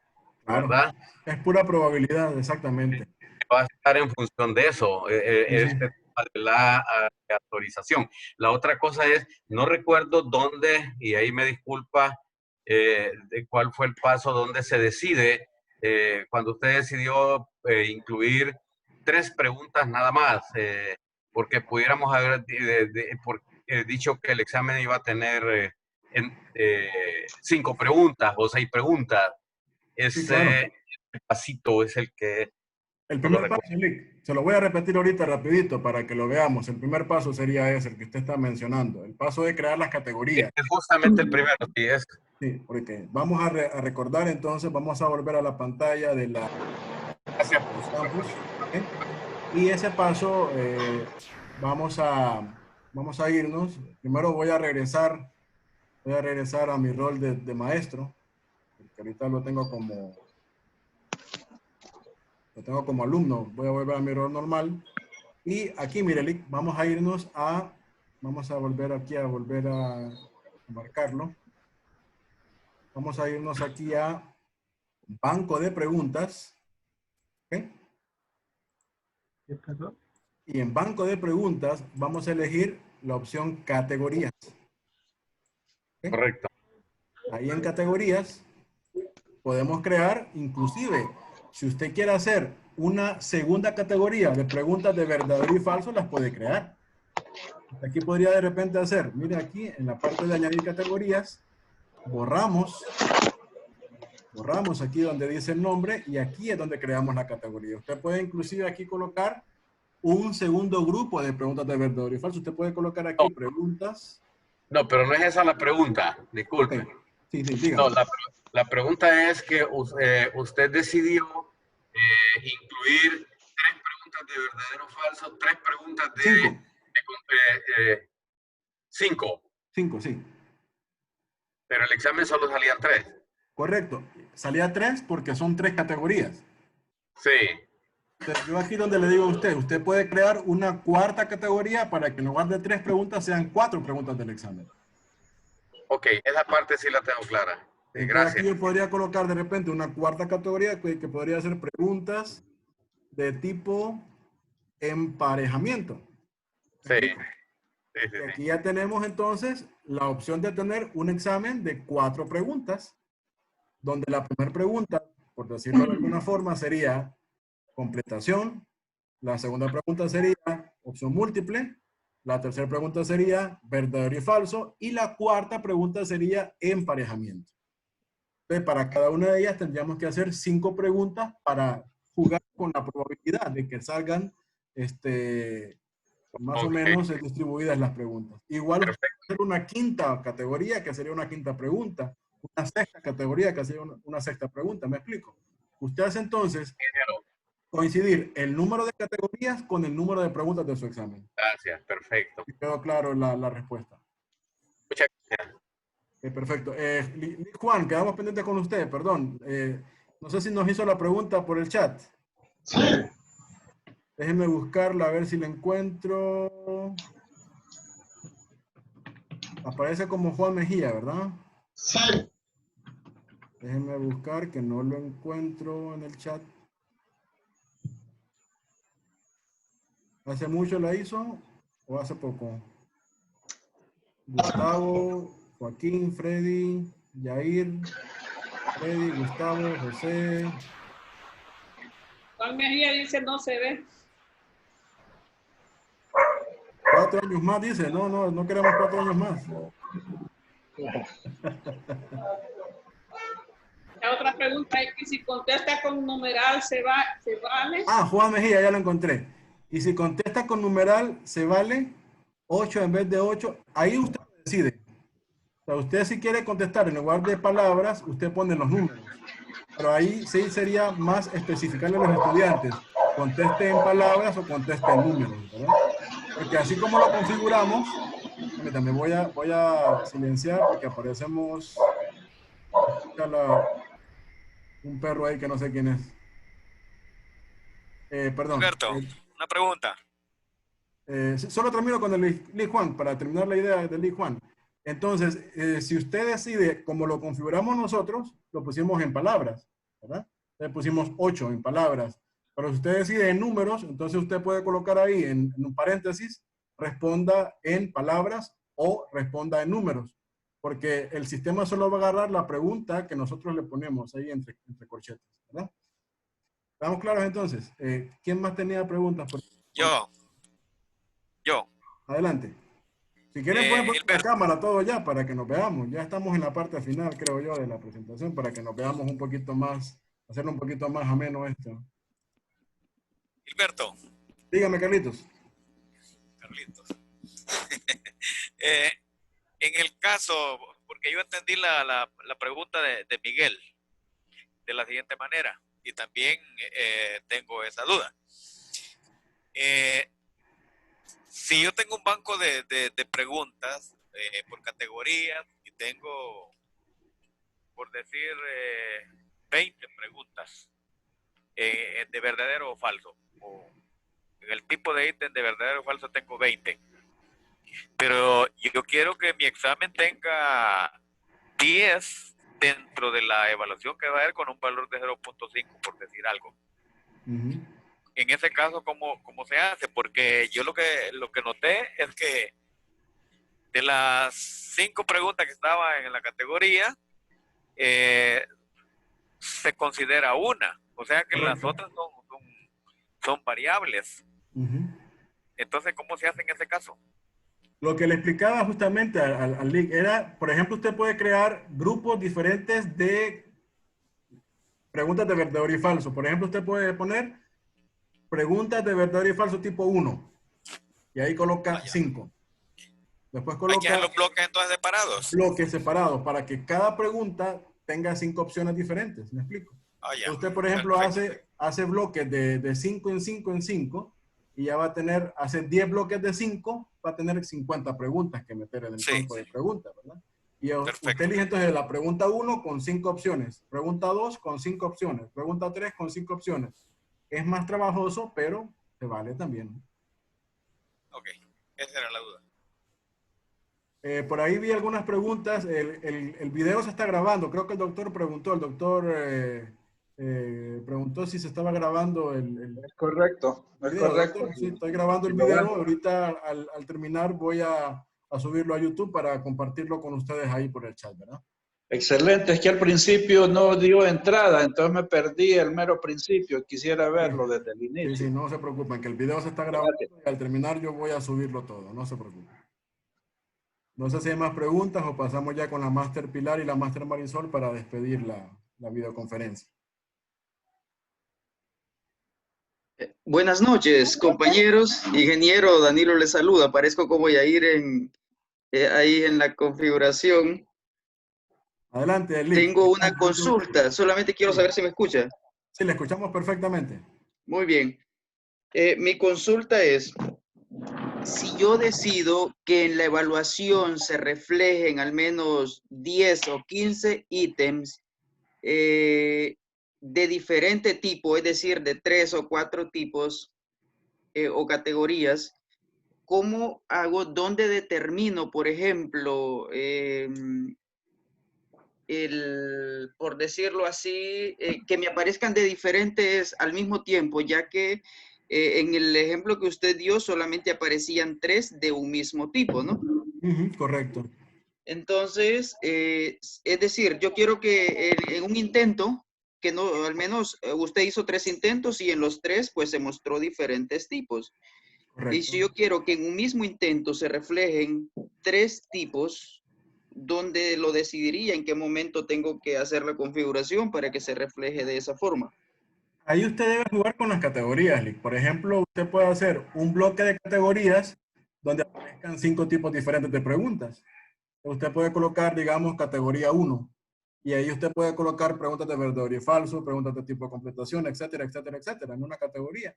¿verdad? Es pura probabilidad, exactamente. Va a estar en función de eso, este tema de la autorización. La otra cosa es, no recuerdo dónde, y ahí me disculpa, de cuál fue el paso donde se decide, cuando usted decidió incluir 3 preguntas nada más, porque pudiéramos haber dicho que el examen iba a tener 5 preguntas o 6 preguntas. Ese pasito es el que... El primer paso, Lick, se lo voy a repetir ahorita rapidito para que lo veamos. El primer paso sería ese, el que usted está mencionando. El paso de crear las categorías. Es justamente el primero, sí es. Sí, porque vamos a recordar entonces, vamos a volver a la pantalla de la campus. Y ese paso vamos a irnos. Primero voy a regresar a mi rol de maestro, porque ahorita lo tengo como alumno. Voy a volver a mi rol normal. Y aquí, mire, Lick, vamos a volver aquí a marcarlo. Vamos a irnos aquí a banco de preguntas. ¿Okay? Y en banco de preguntas vamos a elegir la opción categorías. ¿Okay? Correcto. Ahí en categorías podemos crear, inclusive, si usted quiere hacer una segunda categoría de preguntas de verdadero y falso, las puede crear. Aquí podría de repente hacer, mire aquí en la parte de añadir categorías, borramos aquí donde dice el nombre y aquí es donde creamos la categoría. Usted puede inclusive aquí colocar un segundo grupo de preguntas de verdadero y falso. Usted puede colocar aquí preguntas. No, pero no es esa la pregunta, disculpe. Okay. Sí, dígame. No, la pregunta es que usted decidió incluir 3 preguntas de verdadero o falso, 3 preguntas de 5. 5, sí. Pero el examen solo salían 3. Correcto. Salía 3 porque son 3 categorías. Sí. Entonces, yo aquí donde le digo a usted puede crear una cuarta categoría para que en lugar de 3 preguntas sean 4 preguntas del examen. Ok, esa parte sí la tengo clara. Gracias. Aquí yo podría colocar de repente una cuarta categoría que podría ser preguntas de tipo emparejamiento. Sí. Sí, sí, Y sí. aquí ya tenemos entonces la opción de tener un examen de 4 preguntas, donde la primera pregunta, por decirlo de alguna forma, sería completación. La segunda pregunta sería opción múltiple. La tercera pregunta sería verdadero y falso. Y la cuarta pregunta sería emparejamiento. Entonces, para cada una de ellas tendríamos que hacer 5 preguntas para jugar con la probabilidad de que salgan más o Ok, menos distribuidas las preguntas. Igual usted perfecto. puede hacer una quinta categoría, que sería una quinta pregunta. Una sexta categoría, que sería una sexta pregunta. ¿Me explico? Usted hace entonces coincidir el número de categorías con el número de preguntas de su examen. Gracias, perfecto. Y quedó claro la respuesta. Muchas gracias. Perfecto. Juan, quedamos pendientes con usted, perdón. No sé si nos hizo la pregunta por el chat. Sí, Déjenme buscarla a ver si la encuentro. Aparece como Juan Mejía, ¿verdad? sí. Déjenme buscar que no lo encuentro en el chat. ¿Hace mucho la hizo o hace poco? Gustavo, Joaquín, Freddy, Yair, Freddy, Gustavo, José. Juan Mejía dice no se ve. 4 años más, dice. No queremos 4 años más. La otra pregunta es que si contesta con numeral se vale. Ah, Juan Mejía, ya lo encontré. Y si contesta con numeral, se vale 8 en vez de 8. Ahí usted decide. O sea, usted si quiere contestar en lugar de palabras, usted pone los números. Pero ahí sí sería más especificarle a los estudiantes. Conteste en palabras o conteste en números, ¿verdad? Porque así como lo configuramos, permítame, voy a silenciar porque aparecemos un perro ahí que no sé quién es. Perdón. Alberto, una pregunta. Solo termino con el Li Juan, para terminar la idea del Li Juan. Entonces, si usted decide, como lo configuramos nosotros, lo pusimos en palabras, ¿verdad? Le pusimos 8 en palabras. Pero si usted decide en números, entonces usted puede colocar ahí en un paréntesis, responda en palabras o responda en números. Porque el sistema solo va a agarrar la pregunta que nosotros le ponemos ahí entre corchetes, ¿verdad? ¿Estamos claros entonces? ¿Quién más tenía preguntas? Yo. Adelante. Si quieren pueden poner la Gilberto. cámara todo ya para que nos veamos. Ya estamos en la parte final, creo yo, de la presentación para que nos veamos un poquito más, hacerlo un poquito más ameno esto. Gilberto. Dígame, Carlitos. En el caso, porque yo entendí la pregunta de Miguel de la siguiente manera, y también tengo esa duda. Si yo tengo un banco de preguntas por categorías y tengo, por decir, 20 preguntas de verdadero o falso, o en el tipo de ítem de verdadero o falso tengo 20, pero yo quiero que mi examen tenga 10 dentro de la evaluación que va a haber con un valor de 0.5, por decir algo. En ese caso, ¿cómo se hace? Porque yo lo que noté es que de las 5 preguntas que estaban en la categoría, se considera una. O sea que las otras son variables. Entonces, ¿cómo se hace en ese caso? Lo que le explicaba justamente al link era, por ejemplo, usted puede crear grupos diferentes de preguntas de verdadero y falso. Por ejemplo, usted puede poner preguntas de verdadero y falso tipo 1. Y ahí coloca 5. Después coloca... Hay que hacer los bloques entonces separados. Bloques separados para que cada pregunta tenga 5 opciones diferentes. ¿Me explico? Usted, por ejemplo, hace bloques de 5 en 5 en 5 y ya va a tener, hace 10 bloques de 5, va a tener 50 preguntas que meter en el campo de preguntas, ¿verdad? Y usted elige entonces la pregunta 1 con 5 opciones, pregunta 2 con 5 opciones, pregunta 3 con 5 opciones. Es más trabajoso, pero se vale también. Ok, esa era la duda. Por ahí vi algunas preguntas. El video se está grabando. Creo que el doctor preguntó, el doctor preguntó si se estaba grabando el Es correcto, es video, correcto. doctor. Sí, estoy grabando el video. Ahorita al terminar voy a subirlo a YouTube para compartirlo con ustedes ahí por el chat, ¿verdad? Excelente, es que al principio no dio entrada, entonces me perdí el mero principio. Quisiera verlo desde el inicio. Sí, sí, no se preocupen, que el video se está grabando y al terminar yo voy a subirlo todo, no se preocupen. No sé si hay más preguntas o pasamos ya con la Máster Pilar y la Máster Marisol para despedir la videoconferencia. Buenas noches, compañeros. Ingeniero Danilo les saluda. Parezco como Yair ahí en la configuración. Adelante, Eli. Tengo una consulta. Solamente quiero saber si me escucha. Sí, le escuchamos perfectamente. Muy bien. Mi consulta es, si yo decido que en la evaluación se reflejen al menos 10 o 15 ítems de diferente tipo, es decir, de 3 o 4 tipos o categorías, ¿cómo hago? ¿Dónde determino, por ejemplo, por decirlo así, que me aparezcan de diferentes al mismo tiempo, ya que en el ejemplo que usted dio solamente aparecían 3 de un mismo tipo, ¿no? Correcto. Entonces, es decir, yo quiero que en un intento, que no, al menos usted hizo 3 intentos y en los 3 pues se mostró diferentes tipos. Correcto. Y si yo quiero que en un mismo intento se reflejen 3 tipos, ¿dónde lo decidiría? ¿En qué momento tengo que hacer la configuración para que se refleje de esa forma? Ahí usted debe jugar con las categorías, Lick. Por ejemplo, usted puede hacer un bloque de categorías donde aparezcan 5 tipos diferentes de preguntas. Usted puede colocar, digamos, categoría 1. Y ahí usted puede colocar preguntas de verdadero y falso, preguntas de tipo de completación, etcétera, etcétera, etcétera, en una categoría.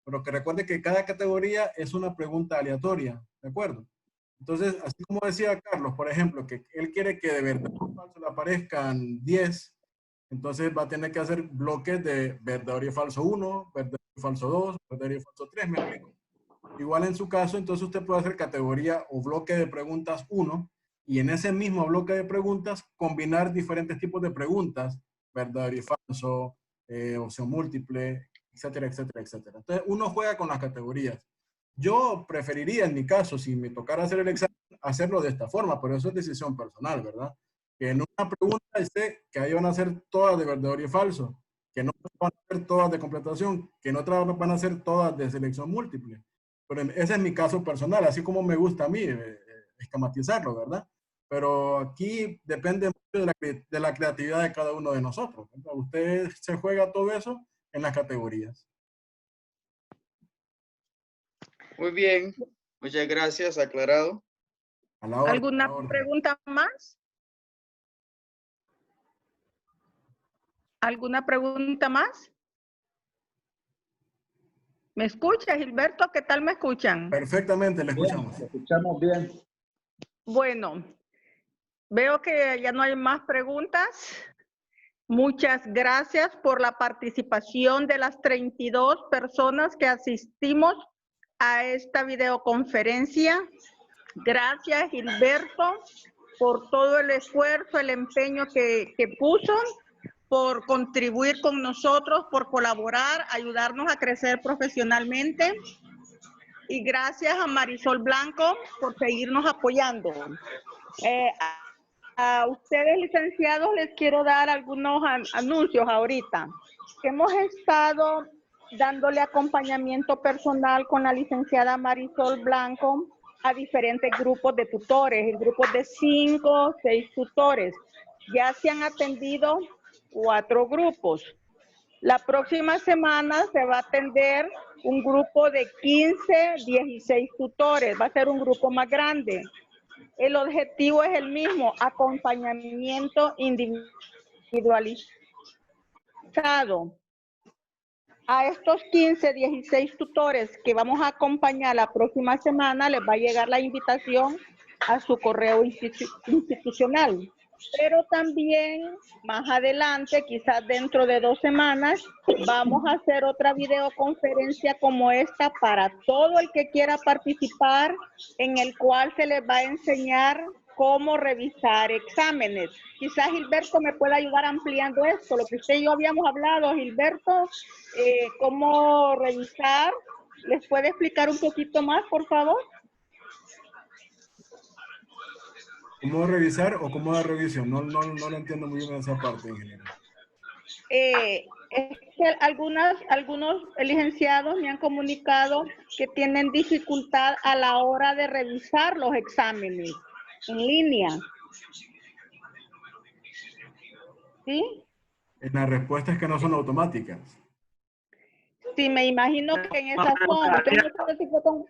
Pero que recuerde que cada categoría es una pregunta aleatoria, ¿de acuerdo? Entonces, así como decía Carlos, por ejemplo, que él quiere que de verdadero y falso le aparezcan 10, entonces va a tener que hacer bloques de verdadero y falso 1, verdadero y falso 2, verdadero y falso 3, ¿me explico? Igual en su caso, entonces usted puede hacer categoría o bloque de preguntas 1 y en ese mismo bloque de preguntas combinar diferentes tipos de preguntas, verdadero y falso, opción múltiple, etcétera, etcétera, etcétera. Entonces uno juega con las categorías. Yo preferiría en mi caso, si me tocara hacer el examen, hacerlo de esta forma, pero eso es decisión personal, ¿verdad? Que en una pregunta esté que ahí van a ser todas de verdadero y falso, que no van a ser todas de completación, que en otra van a ser todas de selección múltiple. Pero ese es mi caso personal, así como me gusta a mí esquematizarlo, ¿verdad? Pero aquí depende mucho de la creatividad de cada uno de nosotros, ¿verdad? Usted se juega todo eso en las categorías. Muy bien, muchas gracias, aclarado. A la orden, ¿Alguna a la orden. pregunta más? ¿Alguna pregunta más? ¿Me escucha, Gilberto? ¿Qué tal me escuchan? Perfectamente, le escuchamos. Bien, escuchamos bien. Bueno, veo que ya no hay más preguntas. Muchas gracias por la participación de las 32 personas que asistimos a esta videoconferencia. Gracias, Gilberto, por todo el esfuerzo, el empeño que puso, por contribuir con nosotros, por colaborar, ayudarnos a crecer profesionalmente. Y gracias a Marisol Blanco por seguirnos apoyando. A ustedes, licenciados, les quiero dar algunos anuncios ahorita. Hemos estado dándole acompañamiento personal con la licenciada Marisol Blanco a diferentes grupos de tutores, el grupo de 5 o 6 tutores. Ya se han atendido 4 grupos. La próxima semana se va a atender un grupo de 15, 16 tutores. Va a ser un grupo más grande. El objetivo es el mismo, acompañamiento individualizado. A estos 15, 16 tutores que vamos a acompañar la próxima semana, les va a llegar la invitación a su correo institucional. Pero también más adelante, quizás dentro de 2 semanas, vamos a hacer otra videoconferencia como esta para todo el que quiera participar, en el cual se les va a enseñar cómo revisar exámenes. Quizás Gilberto me pueda ayudar ampliando esto, lo que usted y yo habíamos hablado, Gilberto, cómo revisar. ¿Les puede explicar un poquito más, por favor? ¿Cómo revisar o cómo dar revisión? No lo entiendo muy bien esa parte, ingeniero. Es que algunos licenciados me han comunicado que tienen dificultad a la hora de revisar los exámenes en línea. ¿Sí? En las respuestas que no son automáticas. Sí, me imagino que en esas son. No sé si fue con...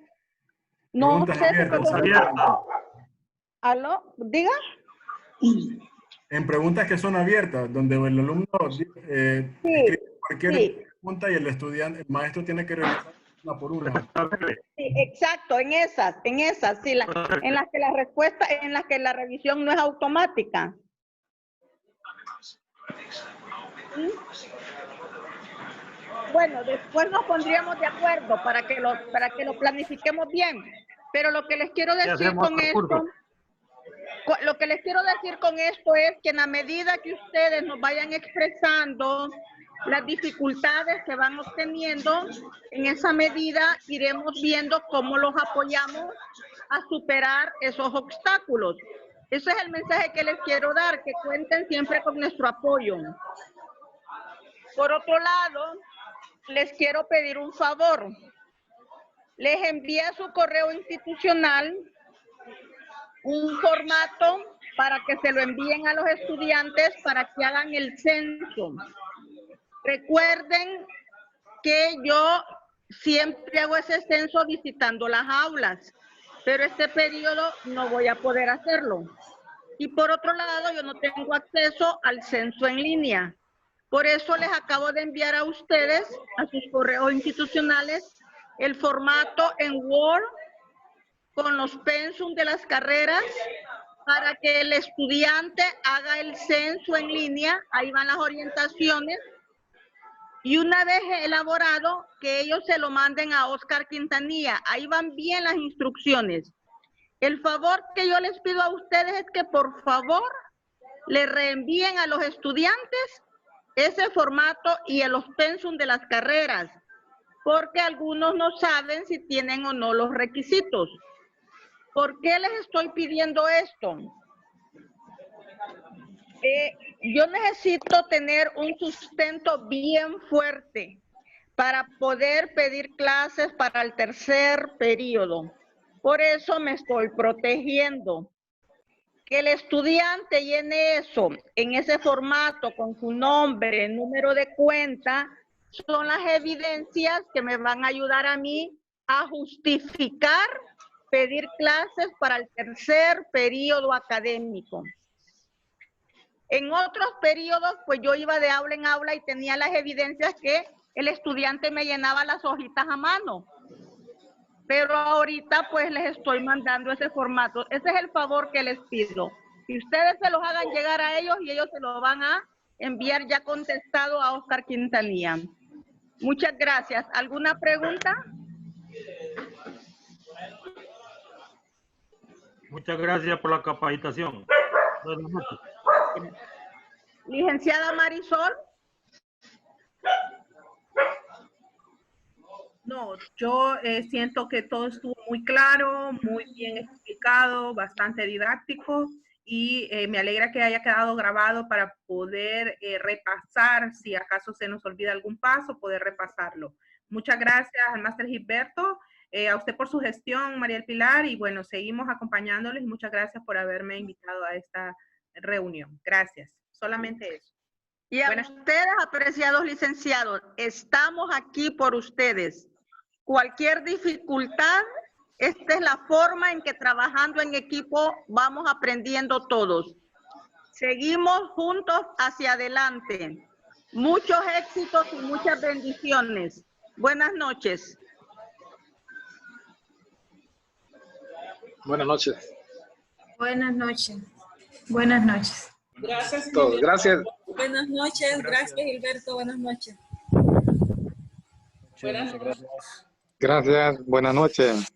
¿Aló? ¿Diga? En preguntas que son abiertas, donde el alumno escribe cualquier pregunta y el estudiante, el maestro tiene que revisar una por una. Sí, exacto, en esas, sí, en las que la respuesta, en las que la revisión no es automática. ¿Sí? Bueno, después nos pondríamos de acuerdo para que lo planifiquemos bien. Pero lo que les quiero decir con esto, es que en la medida que ustedes nos vayan expresando las dificultades que van obteniendo, en esa medida iremos viendo cómo los apoyamos a superar esos obstáculos. Ese es el mensaje que les quiero dar, que cuenten siempre con nuestro apoyo. Por otro lado, les quiero pedir un favor. Les envié a su correo institucional un formato para que se lo envíen a los estudiantes para que hagan el censo. Recuerden que yo siempre hago ese censo visitando las aulas, pero este periodo no voy a poder hacerlo. Y por otro lado, yo no tengo acceso al censo en línea. Por eso les acabo de enviar a ustedes, a sus correos institucionales, el formato en Word con los pensum de las carreras para que el estudiante haga el censo en línea. Ahí van las orientaciones. Y una vez elaborado, que ellos se lo manden a Oscar Quintanilla. Ahí van bien las instrucciones. El favor que yo les pido a ustedes es que por favor le reenvíen a los estudiantes ese formato y a los pensum de las carreras, porque algunos no saben si tienen o no los requisitos. ¿Por qué les estoy pidiendo esto? Yo necesito tener un sustento bien fuerte para poder pedir clases para el tercer periodo. Por eso me estoy protegiendo. Que el estudiante llene eso en ese formato con su nombre, número de cuenta, son las evidencias que me van a ayudar a mí a justificar pedir clases para el tercer periodo académico. En otros periodos, pues yo iba de aula en aula y tenía las evidencias que el estudiante me llenaba las hojitas a mano. Pero ahorita pues les estoy mandando ese formato. Ese es el favor que les pido. Que ustedes se los hagan llegar a ellos y ellos se lo van a enviar ya contestado a Oscar Quintanilla. Muchas gracias. ¿Alguna pregunta? Muchas gracias por la capacitación. Buenas noches. Licenciada Marisol. No, yo siento que todo estuvo muy claro, muy bien explicado, bastante didáctico y me alegra que haya quedado grabado para poder repasar, si acaso se nos olvida algún paso, poder repasarlo. Muchas gracias al máster Gilberto, a usted por su gestión, María del Pilar, y bueno, seguimos acompañándoles y muchas gracias por haberme invitado a esta reunión. Gracias, solamente eso. Y a ustedes, apreciados licenciados, estamos aquí por ustedes. Cualquier dificultad, esta es la forma en que trabajando en equipo vamos aprendiendo todos. Seguimos juntos hacia adelante. Muchos éxitos y muchas bendiciones. Buenas noches. Buenas noches. Buenas noches. Buenas noches. Gracias. Todos. Gracias. Buenas noches. Gracias, Gilberto. Buenas noches. Buenas noches. Gracias. Buenas noches.